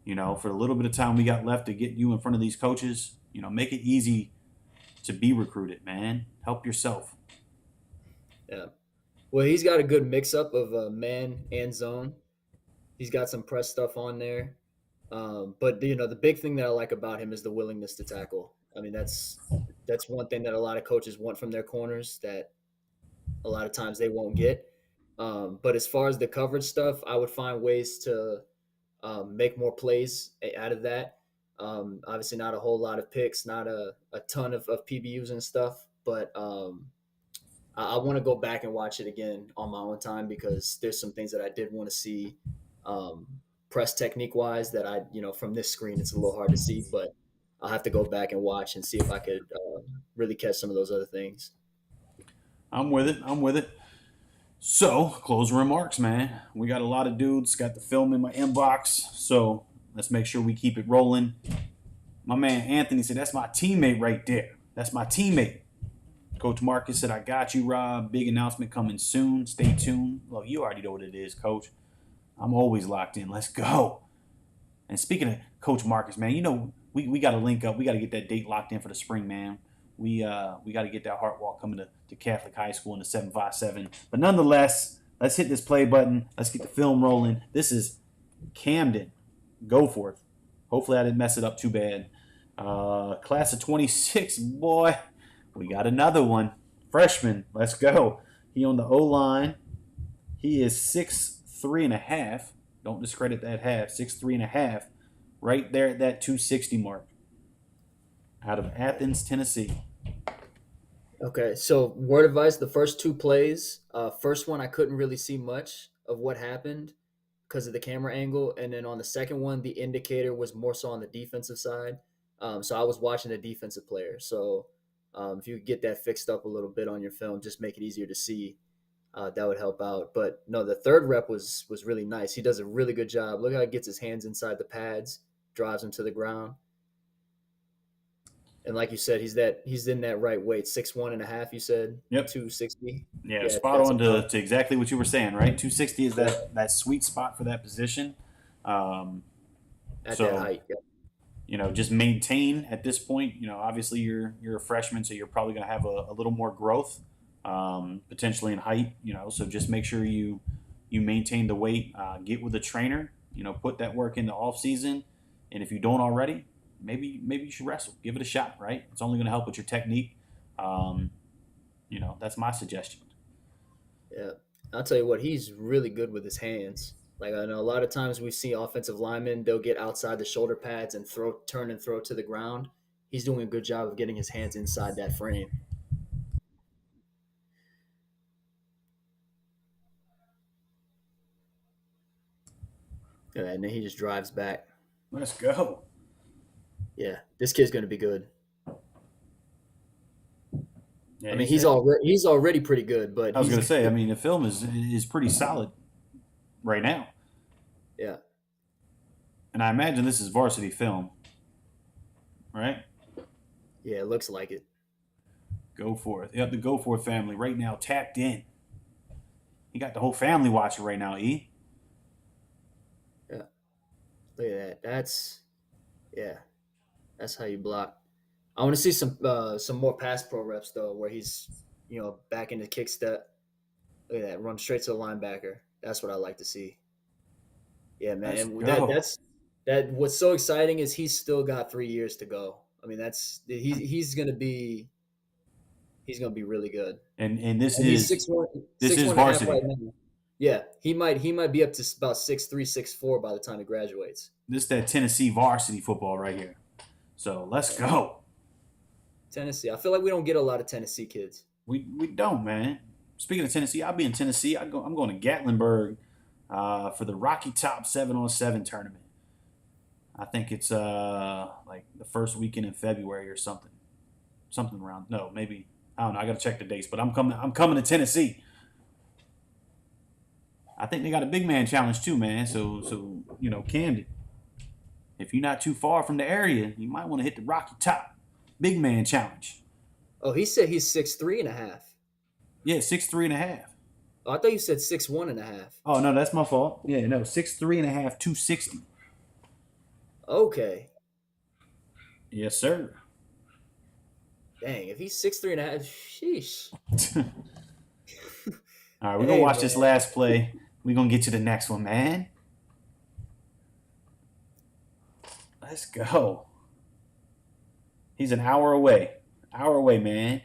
For the little bit of time we got left to get you in front of these coaches, make it easy to be recruited, man. Help yourself. Yeah. Well, he's got a good mix-up of man and zone. He's got some press stuff on there. But the big thing that I like about him is the willingness to tackle. I mean, that's one thing that a lot of coaches want from their corners that a lot of times they won't get. But as far as the coverage stuff, I would find ways to make more plays out of that. Obviously, not a whole lot of picks, not a ton of PBUs and stuff, but I want to go back and watch it again on my own time because there's some things that I did want to see. Press technique wise that I, from this screen, it's a little hard to see, but I'll have to go back and watch and see if I could really catch some of those other things. I'm with it. So, closing remarks, man. We got a lot of dudes, got the film in my inbox, so let's make sure we keep it rolling. My man Anthony said, that's my teammate right there. That's my teammate. Coach Marcus said, I got you, Rob. Big announcement coming soon. Stay tuned. Well, you already know what it is, Coach. I'm always locked in. Let's go. And speaking of Coach Marcus, man, we got to link up. We got to get that date locked in for the spring, man. We got to get that heart walk coming to Catholic High School in the 757. But nonetheless, Let's hit this play button. Let's get the film rolling. This is Camden. Goforth. Hopefully I didn't mess it up too bad. Class of 26, boy. We got another one. Freshman. Let's go. He on the O-line. He is 6'3.5". Don't discredit that half. 6'3.5". Right there at that 260 mark. Out of Athens, Tennessee. Okay, so word advice: the first two plays. First one, I couldn't really see much of what happened because of the camera angle, and then on the second one, the indicator was more so on the defensive side. So I was watching the defensive player. So if you could get that fixed up a little bit on your film, just make it easier to see. That would help out. But no, the third rep was really nice. He does a really good job. Look how he gets his hands inside the pads, drives him to the ground. And like you said, he's in that right weight, 6'1.5", you said? Yep. 260. Yeah, spot on to exactly what you were saying, right? 260 is that sweet spot for that position. At that height, yeah. Just maintain at this point. Obviously you're a freshman, so you're probably going to have a little more growth, potentially in height. So just make sure you maintain the weight. Get with a trainer. Put that work in the off season, and if you don't already, maybe you should wrestle. Give it a shot, right? It's only going to help with your technique. That's my suggestion. Yeah, I'll tell you what, he's really good with his hands. Like, I know a lot of times we see offensive linemen, they'll get outside the shoulder pads and turn and throw to the ground. He's doing a good job of getting his hands inside that frame. Yeah, and then he just drives back. Let's go. Yeah, this kid's going to be good. Yeah, I mean, he's already pretty good, but I was going to say, the film is pretty solid right now. Yeah. And I imagine this is varsity film, right? Yeah, it looks like it. Goforth. Yep, the Goforth family right now tapped in. You got the whole family watching right now, E. Yeah. Look at that. That's how you block. I want to see some more pass pro reps though, where he's back in the kick step. Look at that, run straight to the linebacker. That's what I like to see. Yeah, man. What's so exciting is he's still got 3 years to go. I mean, he's gonna be really good. And this is 6'1", this is varsity. Right now. Yeah, he might be up to about 6'3", 6'4" by the time he graduates. This is that Tennessee varsity football right here. So let's go. Tennessee. I feel like we don't get a lot of Tennessee kids. We don't, man. Speaking of Tennessee, I'll be in Tennessee. I'm going to Gatlinburg for the Rocky Top 7-on-7 tournament. I think it's like the first weekend in February or something around. No, maybe I don't know. I got to check the dates, but I'm coming to Tennessee. I think they got a big man challenge too, man. So Camden, if you're not too far from the area, you might want to hit the Rocky Top big man challenge. Oh, he said he's 6'3.5". Yeah, 6'3.5". Oh, I thought you said 6'1.5". Oh no, that's my fault. Yeah, no, 6'3.5", 260. Okay. Yes, sir. Dang, if he's 6'3.5", sheesh. All right, we're gonna watch this last play. We're gonna get to the next one, man. Let's go. He's an hour away. Man.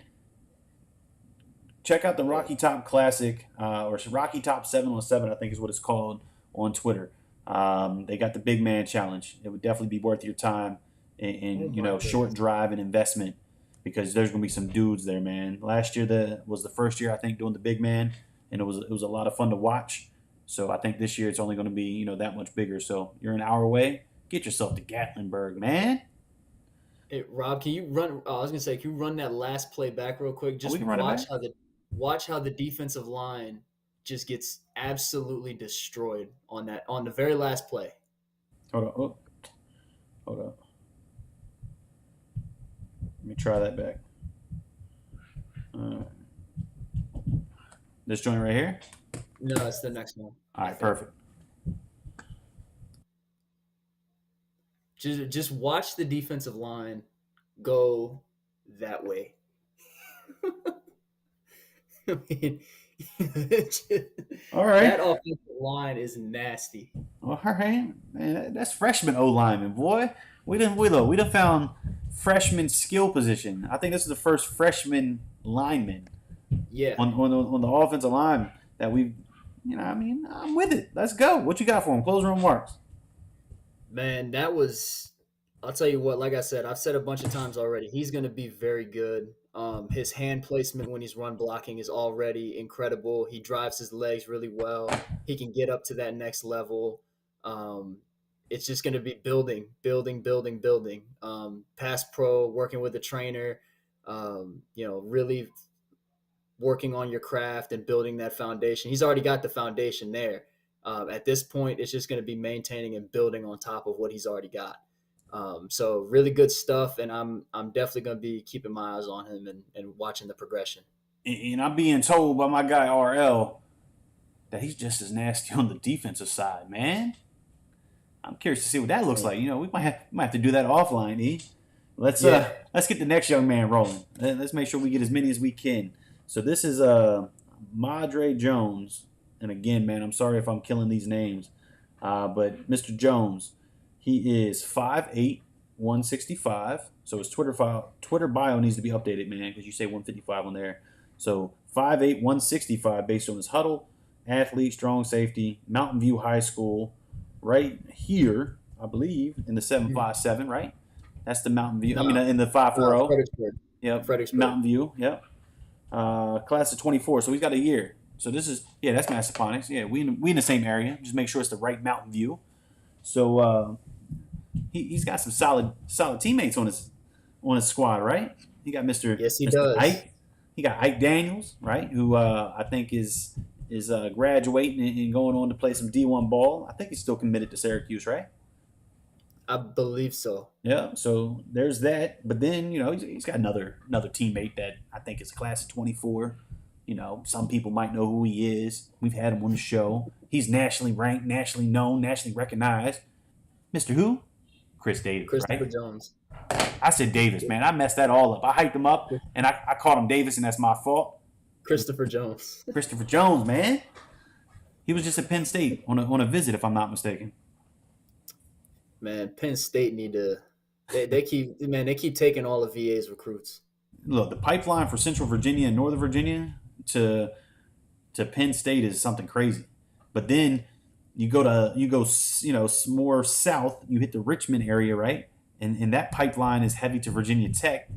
Check out the Rocky Top Classic, or Rocky Top 7-on-7, I think is what it's called, on Twitter. They got the big man challenge. It would definitely be worth your time in short drive and investment, because there's gonna be some dudes there, man. Last year was the first year I think doing the big man, and it was a lot of fun to watch. So I think this year it's only going to be that much bigger. So you're an hour away. Get yourself to Gatlinburg, man. Hey, Rob, can you run? I was gonna say, can you run that last play back real quick? Just watch how the defensive line just gets absolutely destroyed on the very last play. Hold on. Let me try that back. This joint right here? No, it's the next one. All right, perfect. Just watch the defensive line go that way. I mean, All right. That offensive line is nasty. All right, man. That's freshman O lineman, boy. We done found freshman skill position. I think this is the first freshman lineman Yeah, on the offensive line that we, I mean, I'm with it. Let's go. What you got for him? Closing remarks. man, that was. I'll tell you what. Like I said, I've said a bunch of times already. He's going to be very good. His hand placement when he's run blocking is already incredible. He drives his legs really well. He can get up to that next level. Um, it's just going to be building, building, building, building. Pass pro, working with a trainer. Really working on your craft and building that foundation. He's already got the foundation there. At this point, it's just going to be maintaining and building on top of what he's already got. So really good stuff, and I'm definitely going to be keeping my eyes on him and watching the progression. And I'm being told by my guy RL that he's just as nasty on the defensive side, man. I'm curious to see what that looks like. We might have to do that offline, E. Let's get the next young man rolling. Let's make sure we get as many as we can. So this is Madre Jones, and again, man, I'm sorry if I'm killing these names, but Mr. Jones, he is 5'8", 165. So his Twitter bio needs to be updated, man, because you say 155 on there. So 5'8", 165 based on his huddle, athlete, strong safety, Mountain View High School, right here, I believe, in the 757, right? That's the Mountain View. In the 540. Fredericksburg. Yep. Fredericksburg. Mountain View. Yep. Class of 24. So he's got a year. So this is that's Massaponax. Yeah, we in the same area. Just make sure it's the right Mountain View. So he's got some solid teammates on his squad, right? He got Mr. Yes, he Mr. does. Ike. He got Ike Daniels, right? Who I think is graduating and going on to play some D1 ball. I think he's still committed to Syracuse, right? I believe so. Yeah, so there's that. But then, he's got another teammate that I think is class of 24. Some people might know who he is. We've had him on the show. He's nationally ranked, nationally known, nationally recognized. Mr. Who? Chris Davis, Christopher right? Jones. I said Davis, man. I messed that all up. I hyped him up, and I called him Davis, and that's my fault. Christopher Jones. Christopher Jones, man. He was just at Penn State on a visit, if I'm not mistaken. Man, Penn State need to. They keep taking all of VA's recruits. Look, the pipeline for Central Virginia and Northern Virginia to Penn State is something crazy. But then you go more south, you hit the Richmond area, right? And that pipeline is heavy to Virginia Tech.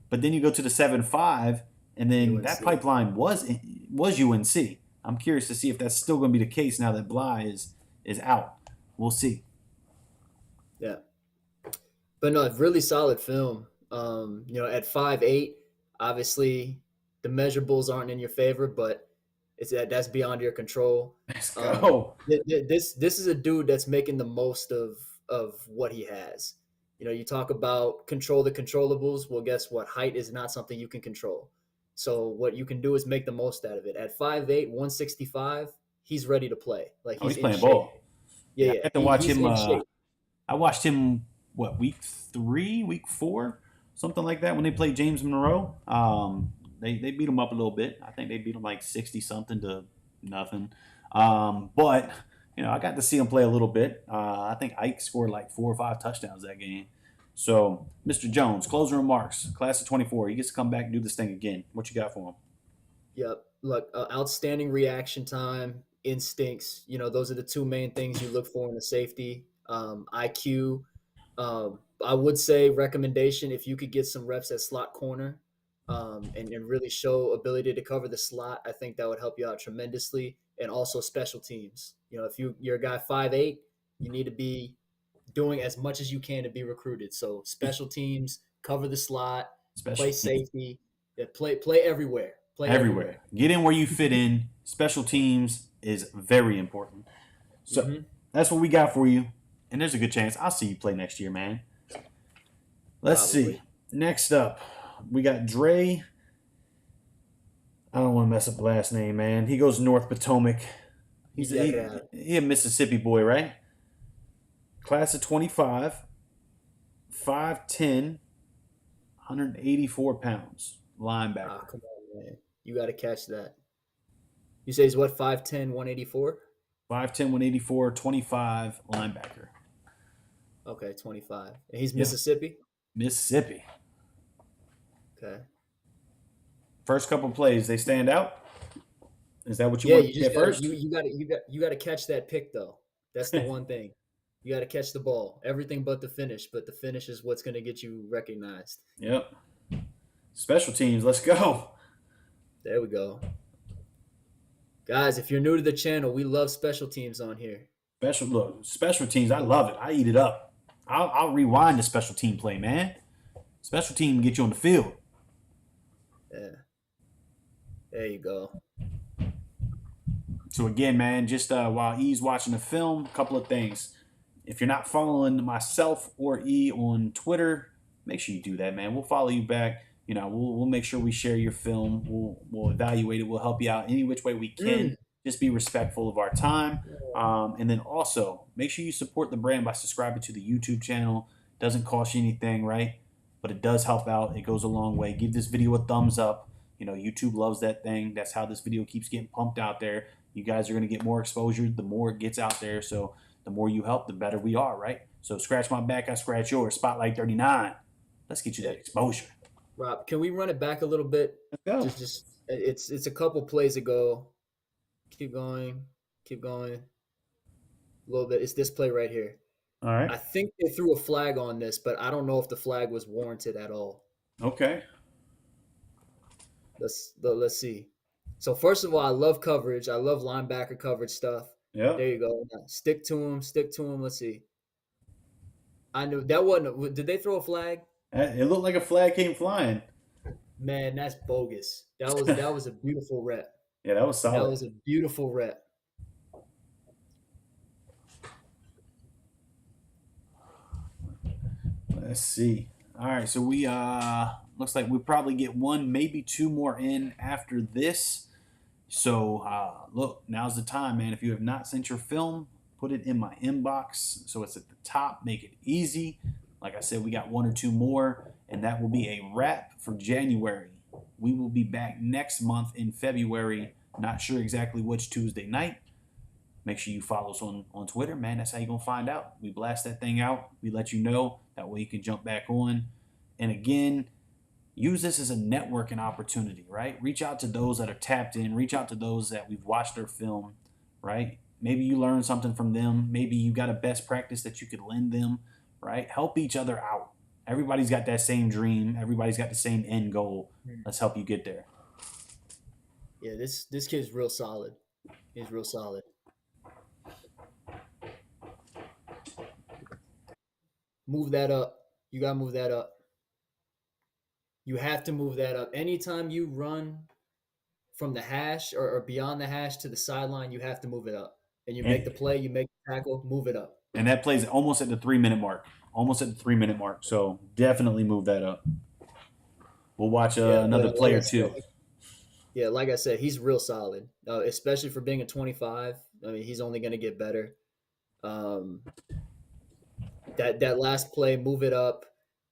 But then you go to the 7-5, and then UNC. that pipeline was UNC. I'm curious to see if that's still going to be the case now that Bly is out. We'll see. Yeah. But no, really solid film. At 5'8", obviously the measurables aren't in your favor, but that's beyond your control. Let's go. This is a dude that's making the most of what he has. You talk about control the controllables. Well, guess what? Height is not something you can control. So what you can do is make the most out of it. At 5'8", 165, he's ready to play. Like he's playing in ball. shape. Yeah. I had to watch he's him. in shape. I watched him, week 3, week 4, something like that, when they played James Monroe. They beat him up a little bit. I think they beat him like 60-something to nothing. But, I got to see him play a little bit. I think Ike scored like 4 or 5 touchdowns that game. So, Mr. Jones, closing remarks, class of 24. He gets to come back and do this thing again. What you got for him? Yep. Look, outstanding reaction time, instincts. Those are the two main things you look for in a safety. IQ. I would say recommendation, if you could get some reps at slot corner and really show ability to cover the slot, I think that would help you out tremendously. And also special teams. If you're a guy 5'8", you need to be doing as much as you can to be recruited. So special teams, cover the slot, play safety, play everywhere. Play everywhere. Get in where you fit in. Special teams is very important. So that's what we got for you. And there's a good chance I'll see you play next year, man. Let's see. Next up, we got Dre. I don't want to mess up the last name, man. He goes North Potomac. He's a Mississippi boy, right? Class of 25, 5'10", 184 pounds, linebacker. Come on, man. You got to catch that. You say he's what, 5'10", 184? 5'10", 184, 25 linebacker. Okay, 25. And he's Yeah. Mississippi? Mississippi. Okay. First couple plays, they stand out. Is that what you Yeah, want you to just get gotta, first? you got to catch that pick though. That's the one thing. You got to catch the ball. Everything but the finish, but the finish is what's going to get you recognized. Yep. Special teams, let's go. There we go. Guys, if you're new to the channel, we love special teams on here. Special teams, I love it. I eat it up. I'll rewind the special team play, man. Special team get you on the field. Yeah. There you go. So again, man, just while E's watching the film, a couple of things. If you're not following myself or E on Twitter, make sure you do that, man. We'll follow you back. You know, we'll make sure we share your film. We'll evaluate it. We'll help you out any which way we can. Just be respectful of our time. And then also, make sure you support the brand by subscribing to the YouTube channel. Doesn't cost you anything, right? But it does help out. It goes a long way. Give this video a thumbs up. You know, YouTube loves that thing. That's how this video keeps getting pumped out there. You guys are going to get more exposure the more it gets out there. So the more you help, the better we are, right? So scratch my back, I scratch yours. Spotlight 39. Let's get you that exposure. Rob, can we run it back a little bit? Let's go. Just it's a couple plays ago. Keep going. A little bit. It's this play right here. All right. I think they threw a flag on this, but I don't know if the flag was warranted at all. Okay. Let's see. So first of all, I love coverage. I love linebacker coverage stuff. Yeah. There you go. Now, stick to him. Let's see. I knew that wasn't. Did they throw a flag? It looked like a flag came flying. Man, that's bogus. That was a beautiful rep. Yeah, that was solid. That was a beautiful rep. Let's see. All right, so we looks like we probably get one, maybe two more in after this. So look, now's the time, man. If you have not sent your film, put it in my inbox so it's at the top. Make it easy. Like I said, we got one or two more, and that will be a wrap for January. We will be back next month in February. Not sure exactly which Tuesday night. Make sure you follow us on Twitter, man. That's how you're going to find out. We blast that thing out. We let you know. That way you can jump back on. And again, use this as a networking opportunity, right? Reach out to those that are tapped in. Reach out to those that we've watched their film, right? Maybe you learned something from them. Maybe you got a best practice that you could lend them, right? Help each other out. Everybody's got that same dream. Everybody's got the same end goal. Let's help you get there. Yeah, this kid's real solid. He's real solid. Move that up. You got to move that up. You have to move that up. Anytime you run from the hash or beyond the hash to the sideline, you have to move it up. And you make the play, you make the tackle, move it up. And that plays almost at the 3-minute mark. So definitely move that up. We'll watch another play or two. Yeah, like I said, he's real solid, especially for being a 25. I mean, he's only going to get better. That last play, move it up.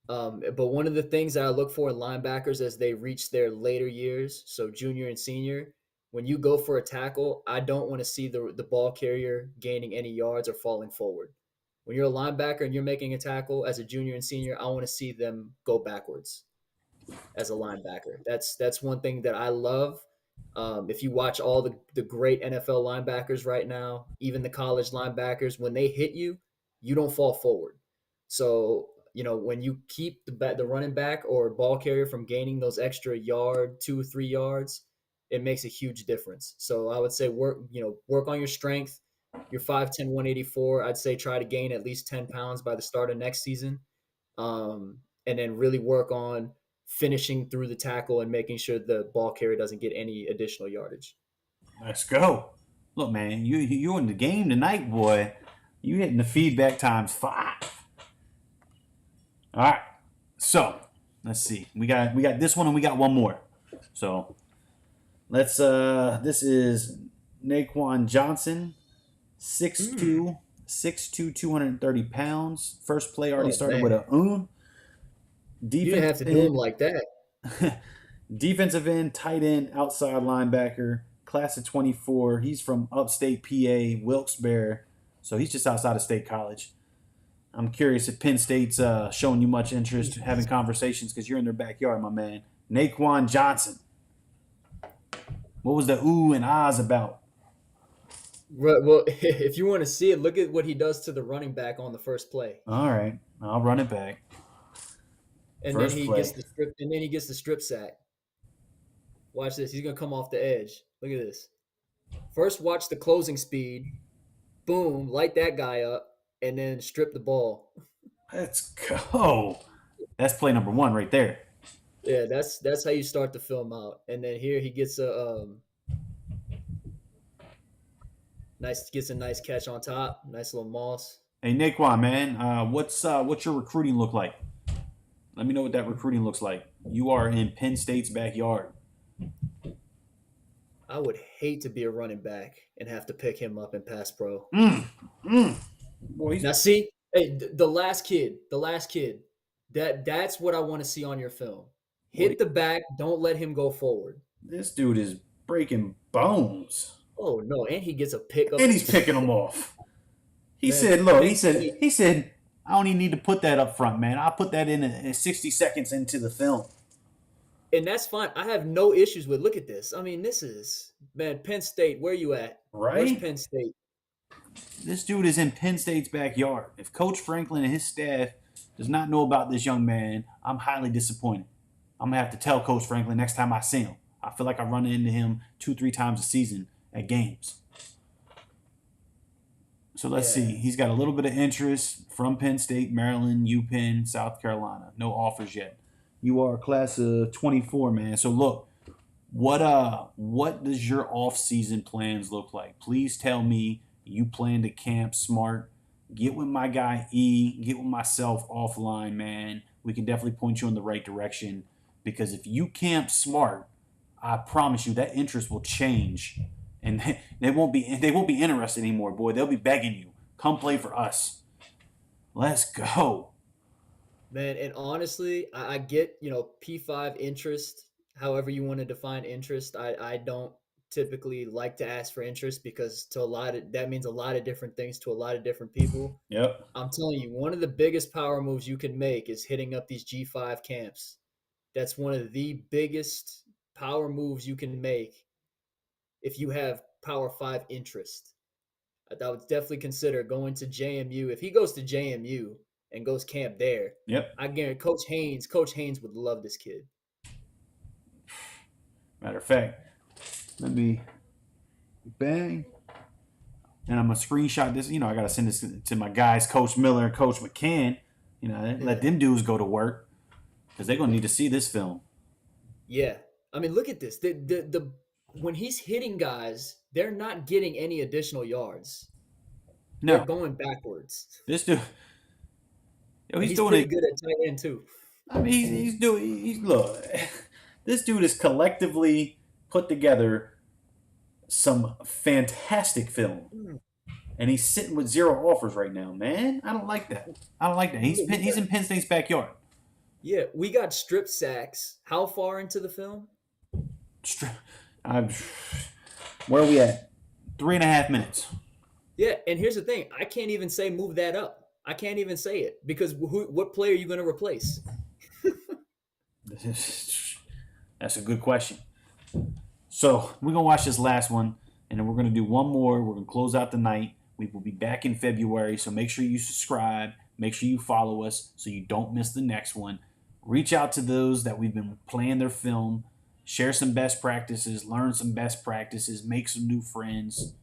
But one of the things that I look for in linebackers as they reach their later years, so junior and senior, when you go for a tackle, I don't want to see the ball carrier gaining any yards or falling forward. When you're a linebacker and you're making a tackle as a junior and senior, I want to see them go backwards as a linebacker. That's one thing that I love. If you watch all the great NFL linebackers right now, even the college linebackers, when they hit you, you don't fall forward. So, you know, when you keep the running back or ball carrier from gaining those extra yard, 2 or 3 yards, it makes a huge difference. So I would say work on your strength. You're 5'10", 184. I'd say try to gain at least 10 pounds by the start of next season. And then really work on finishing through the tackle and making sure the ball carrier doesn't get any additional yardage. Let's go. Look, man, you in the game tonight, boy. You hitting the feedback times 5. All right. So let's see. We got this one and we got one more. So let's this is Naquan Johnson, 6'2", 230 pounds. First play already started with a You didn't have to do him like that. Defensive end, tight end, outside linebacker, class of 24. He's from upstate PA, Wilkes-Barre. So he's just outside of State College. I'm curious if Penn State's showing you much interest, having conversations, because you're in their backyard, my man. Naquan Johnson. What was the ooh and ahs about? Right, well, if you want to see it, look at what he does to the running back on the first play. All right, I'll run it back. And First then he play. gets the strip sack. Watch this. He's gonna come off the edge. Look at this. First, watch the closing speed. Boom, light that guy up, and then strip the ball. Let's go. That's play number 1 right there. Yeah, that's how you start the film out. And then here he gets a nice catch on top. Nice little moss. Hey, Naquan, man, what's your recruiting look like? Let me know what that recruiting looks like. You are in Penn State's backyard. I would hate to be a running back and have to pick him up in pass pro. Boy, Now see, hey, the last kid, that's what I want to see on your film. Hit the back, don't let him go forward. this dude is breaking bones. Oh no, and he gets a pick up. And he's picking them off. He Man, said, look, Penn he said, I don't even need to put that up front, man. I'll put that in 60 seconds into the film. And that's fine. I have no issues with. Look at this. I mean, this is Penn State. Where you at? Right? Where's Penn State? This dude is in Penn State's backyard. If Coach Franklin and his staff does not know about this young man, I'm highly disappointed. I'm going to have to tell Coach Franklin next time I see him. I feel like I run into him 2-3 times a season at games. So let's see. He's got a little bit of interest from Penn State, Maryland, UPenn, South Carolina. No offers yet. You are a class of 24, man. So look, what does your off-season plans look like? Please tell me you plan to camp smart. Get with my guy E. Get with myself offline, man. We can definitely point you in the right direction, because if you camp smart, I promise you that interest will change, and they won't be interested anymore, boy. They'll be begging you, come play for us. Let's go. Man, and honestly, I get, P5 interest, however you want to define interest. I don't typically like to ask for interest, because that means a lot of different things to a lot of different people. Yep. I'm telling you, one of the biggest power moves you can make is hitting up these G5 camps. That's one of the biggest power moves you can make if you have Power 5 interest. I would definitely consider going to JMU. If he goes to JMU and goes camp there, Yep. I guarantee Coach Haynes would love this kid. Matter of fact, let me bang. And I'm going to screenshot this. I got to send this to my guys, Coach Miller and Coach McCann. Let them dudes go to work, because they're going to need to see this film. Yeah. I mean, look at this. The when he's hitting guys, they're not getting any additional yards. No. They're going backwards. This dude, he's doing pretty it. good at tight end too. I mean, look, this dude is collectively put together some fantastic film, and he's sitting with 0 offers right now, man. I don't like that. He's in Penn State's backyard. Yeah, we got strip sacks. How far into the film? Where are we at? 3.5 minutes. Yeah, and here's the thing. I can't even say move that up. I can't even say it, because what player are you going to replace? That's a good question. So we're going to watch this last one, and then we're going to do one more. We're going to close out the night. We will be back in February, so make sure you subscribe. Make sure you follow us so you don't miss the next one. Reach out to those that we've been playing their film. Share some best practices. Learn some best practices. Make some new friends.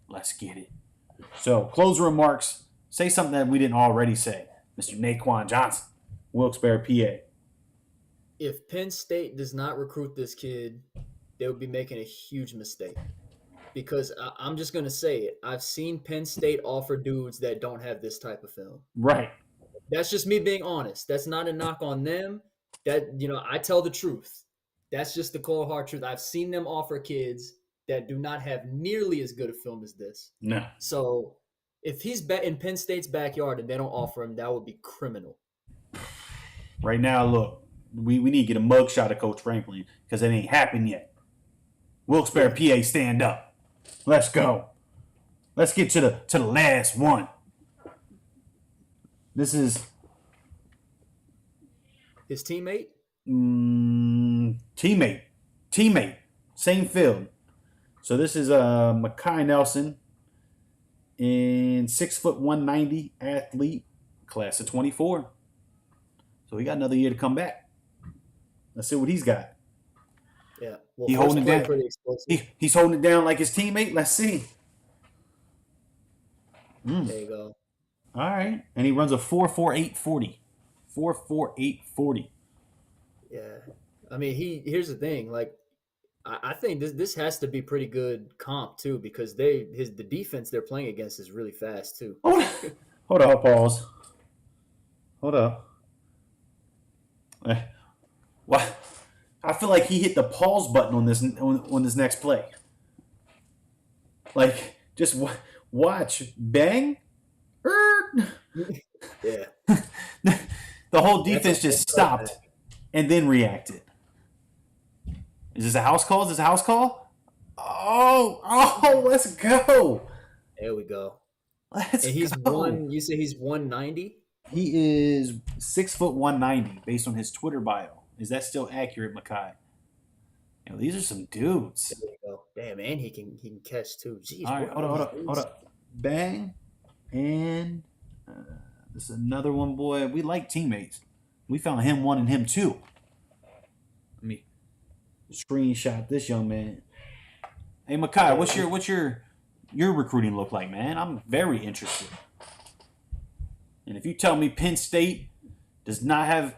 Let's get it. So, closing remarks. Say something that we didn't already say. Mr. Naquan Johnson, Wilkes-Barre, PA. If Penn State does not recruit this kid, they would be making a huge mistake. Because I'm just going to say it. I've seen Penn State offer dudes that don't have this type of film. Right. That's just me being honest. That's not a knock on them. I tell the truth. That's just the cold hard truth. I've seen them offer kids that do not have nearly as good a film as this. No. So if he's in Penn State's backyard and they don't offer him, that would be criminal. Right now, look, we need to get a mugshot of Coach Franklin, because it ain't happened yet. Wilkes-Barre, PA, stand up. Let's go. Let's get to the last one. This is His teammate? teammate, same field. So this is Makai Nelson, and 6'1", 190 athlete, class of 24. So he got another year to come back. Let's see what he's got. Yeah. Well, He first holding it play down. pretty explosive. He's holding it down like his teammate. Let's see. There you go. All right, and he runs a 4.4840. 4.4840. Yeah. I mean, here's the thing. Like, I think this has to be pretty good comp too, because the defense they're playing against is really fast too. Hold up, pause. Hold up. What? I feel like he hit the pause button on this next play. Like, just watch. Bang. Yeah. The whole defense just stopped and then reacted. Is this a house call? Is this a house call? Oh, let's go. There we go. Let's And he's go. you say he's 190? He is 6'1", 190 based on his Twitter bio. Is that still accurate, Makai? You know, these are some dudes. There you go. Damn, and he can catch too. Jeez. All right, hold up. Bang. And this is another one, boy. We like teammates. We found him one and him two. Let me screenshot this young man. Hey, Makai, what's your recruiting look like, man? I'm very interested. And if you tell me Penn State does not have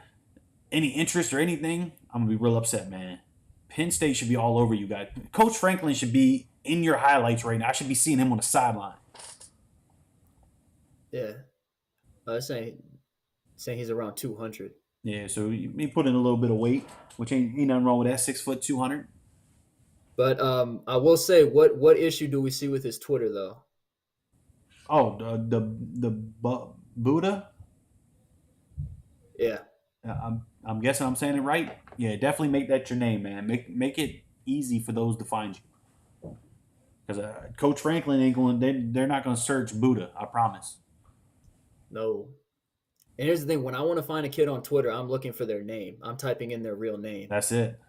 any interest or anything, I'm gonna be real upset, man. Penn State should be all over you guys. Coach Franklin should be in your highlights right now. I should be seeing him on the sideline. Yeah. Saying he's around 200. Yeah, so he put in a little bit of weight, which ain't nothing wrong with that. 6 foot 200. But I will say, what issue do we see with his Twitter though? Oh, the Buddha. Yeah. I'm guessing I'm saying it right. Yeah, definitely make that your name, man. Make it easy for those to find you. Because Coach Franklin ain't going. They're not going to search Buddha. I promise. No. And here's the thing: when I want to find a kid on Twitter, I'm looking for their name. I'm typing in their real name. That's it.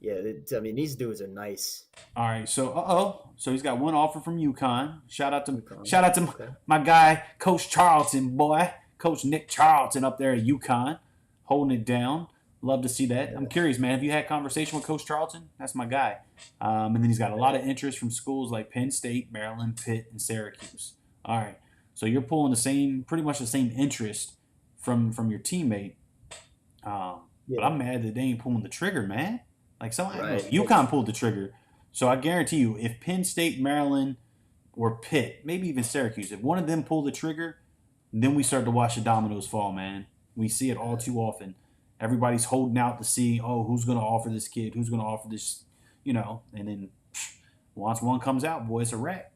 Yeah, I mean, these dudes are nice. All right, so so he's got one offer from UConn. Shout out to Okay. my guy, Coach Charlton, boy, Coach Nick Charlton up there at UConn, holding it down. Love to see that. I'm curious, man. Have you had conversation with Coach Charlton? That's my guy. And then he's got a lot of interest from schools like Penn State, Maryland, Pitt, and Syracuse. All right, so you're pulling pretty much the same interest from your teammate. But I'm mad that they ain't pulling the trigger, man. Like UConn pulled the trigger. So I guarantee you, if Penn State, Maryland, or Pitt, maybe even Syracuse, if one of them pull the trigger, then we start to watch the dominoes fall, man. We see it all too often. Everybody's holding out to see, who's going to offer this kid, who's going to offer this, and then once one comes out, boy, it's a wrap.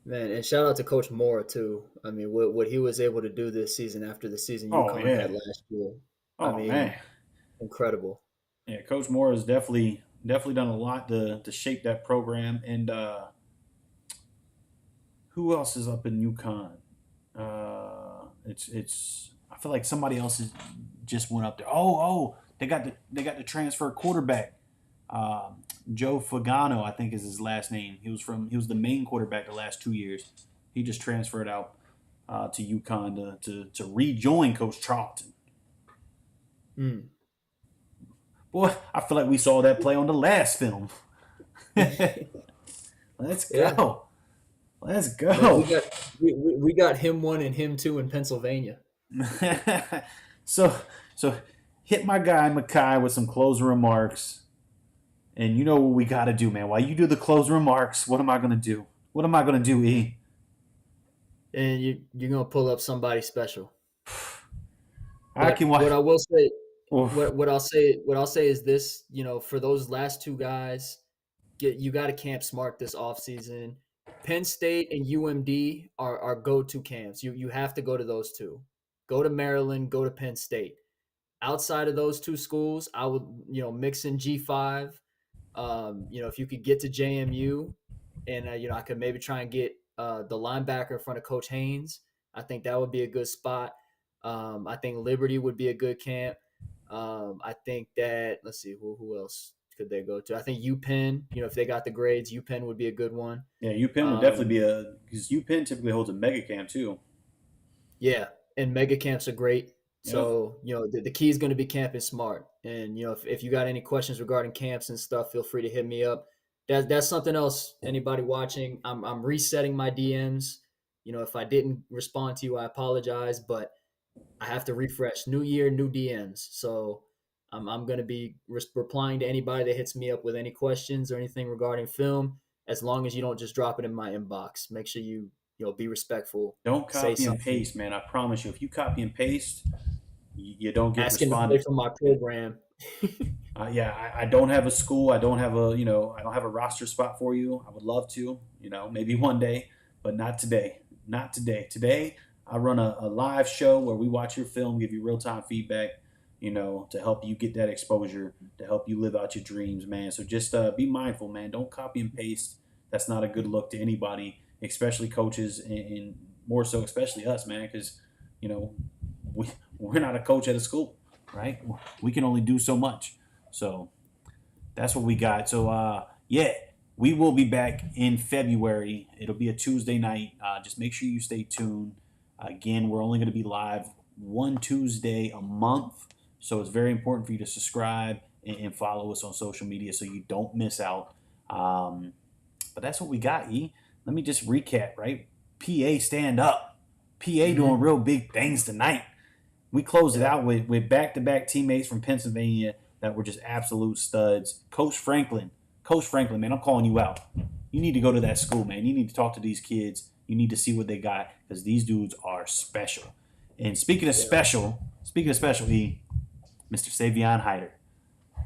Man, and shout out to Coach Moore too. I mean, what he was able to do this season after the season UConn had last year. Man. Incredible. Yeah, Coach Moore has definitely done a lot to shape that program. And who else is up in UConn? It's I feel like somebody else just went up there. They got the transfer quarterback. Joe Fagano, I think is his last name. He was the main quarterback the last 2 years. He just transferred out to UConn to rejoin Coach Charlton. Boy, I feel like we saw that play on the last film. Let's go. Let's go. We got him one and him two in Pennsylvania. So hit my guy Makai with some closing remarks. And you know what we got to do, man. While you do the closing remarks, what am I going to do? What am I going to do, E? And you're going to pull up somebody special. What I will say, what I'll say is this, for those last two guys, you got to camp smart this offseason. Penn State and UMD are go-to camps. You have to go to those two. Go to Maryland, go to Penn State. outside of those two schools, I would, mix in G5. If you could get to JMU, and I could maybe try and get the linebacker in front of Coach Haynes. I think that would be a good spot. I think Liberty would be a good camp. I think that, let's see, who else could they go to? I think UPenn. If they got the grades, UPenn would be a good one. Yeah, UPenn would definitely be because UPenn typically holds a mega camp too. Yeah, and mega camps are great. So, the key is going to be camping smart. And, if you got any questions regarding camps and stuff, feel free to hit me up. That's something else. Anybody watching, I'm resetting my DMs. If I didn't respond to you, I apologize, but I have to refresh. New year, new DMs. So I'm going to be replying to anybody that hits me up with any questions or anything regarding film, as long as you don't just drop it in my inbox. Make sure you be respectful. Don't say copy and something. paste, man. I promise you, if you copy and paste, you don't get Asking to play responded. from my program. I don't have a school. I don't have I don't have a roster spot for you. I would love to, maybe one day, but not today. Not today. Today, I run a live show where we watch your film, give you real-time feedback, to help you get that exposure, to help you live out your dreams, man. So just be mindful, man. Don't copy and paste. That's not a good look to anybody, especially coaches, and more so, especially us, man, because, we're not a coach at a school, right? We can only do so much. So that's what we got. So, we will be back in February. It'll be a Tuesday night. Just make sure you stay tuned. Again, we're only going to be live one Tuesday a month. So it's very important for you to subscribe and follow us on social media so you don't miss out. But that's what we got, E. Let me just recap, right? PA stand up. PA doing real big things tonight. We closed it out with back-to-back teammates from Pennsylvania that were just absolute studs. Coach Franklin, man, I'm calling you out. You need to go to that school, man. You need to talk to these kids. You need to see what they got because these dudes are special. And speaking of special, E, Mr. Savion Hyder.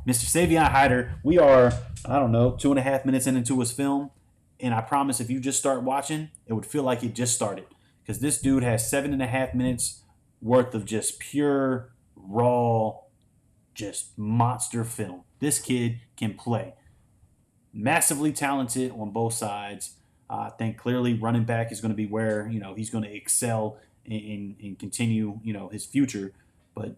Mr. Savion Hyder, we are, 2.5 minutes into his film. And I promise if you just start watching, it would feel like it just started. Because this dude has 7.5 minutes worth of just pure, raw, just monster film. This kid can play. Massively talented on both sides. I think clearly running back is going to be where, he's going to excel and continue, his future. But,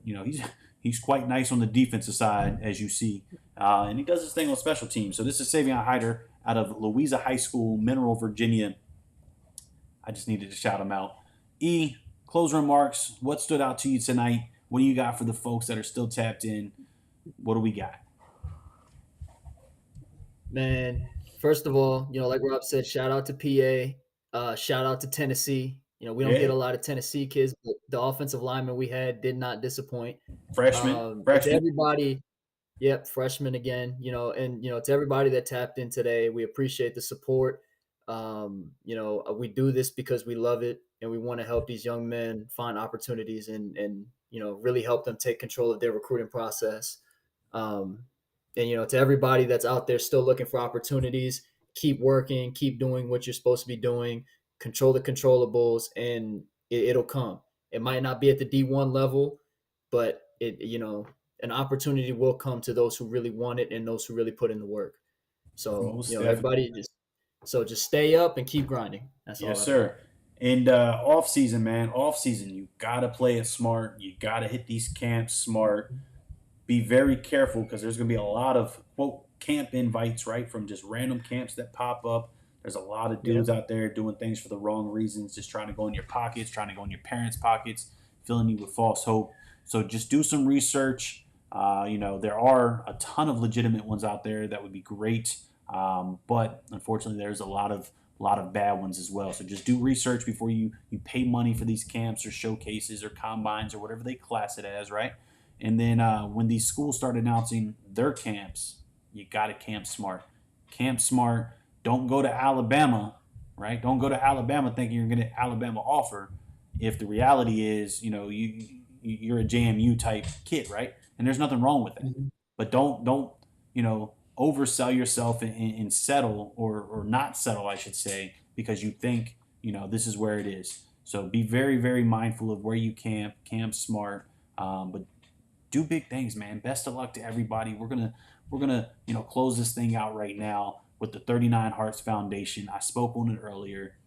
he's quite nice on the defensive side, as you see. And he does his thing on special teams. So this is Savion Hyder out of Louisa High School, Mineral, Virginia. I just needed to shout him out. E, close remarks. What stood out to you tonight? What do you got for the folks that are still tapped in? What do we got? Man, first of all, like Rob said, shout out to PA. Shout out to Tennessee. We don't get a lot of Tennessee kids, but the offensive lineman we had did not disappoint. Freshman. To everybody, freshman again, and, to everybody that tapped in today, we appreciate the support. We do this because we love it and we want to help these young men find opportunities and really help them take control of their recruiting process. And, to everybody that's out there still looking for opportunities, keep working, keep doing what you're supposed to be doing, control the controllables, and it'll come. It might not be at the D1 level, but an opportunity will come to those who really want it and those who really put in the work. So, everybody just stay up and keep grinding. That's all. Yes, sir. And off season, man, you got to play it smart. You got to hit these camps smart. Be very careful because there's going to be a lot of, quote, camp invites, right, from just random camps that pop up. There's a lot of dudes out there doing things for the wrong reasons, just trying to go in your pockets, trying to go in your parents' pockets, filling you with false hope. So just do some research. There are a ton of legitimate ones out there that would be great. But unfortunately, there's a lot of bad ones as well. So just do research before you pay money for these camps or showcases or combines or whatever they class it as, right? And then when these schools start announcing their camps, you got to camp smart. Camp smart. Don't go to Alabama, right? Don't go to Alabama thinking you're going to get an Alabama offer if the reality is, you're a JMU type kid, right? And there's nothing wrong with that. Mm-hmm. But don't oversell yourself and settle or not settle, I should say, because you think, this is where it is. So be very, very mindful of where you camp smart. But do big things, man. Best of luck to everybody. We're gonna close this thing out right now with the 39 Hearts Foundation. I spoke on it earlier.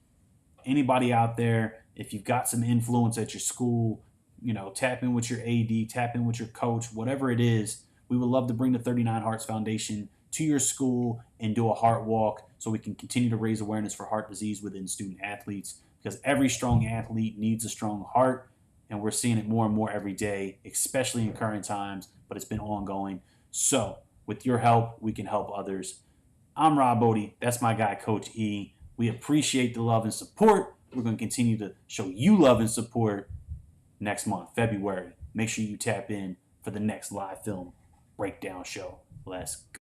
Anybody out there, if you've got some influence at your school, tap in with your AD, tap in with your coach, whatever it is. We would love to bring the 39 Hearts Foundation to your school and do a heart walk so we can continue to raise awareness for heart disease within student athletes, because every strong athlete needs a strong heart, and we're seeing it more and more every day, especially in current times, but it's been ongoing. So with your help, we can help others. I'm Rob Bodie. That's my guy, Coach E. We appreciate the love and support. We're going to continue to show you love and support next month, February. Make sure you tap in for the next live film breakdown show. Let's go.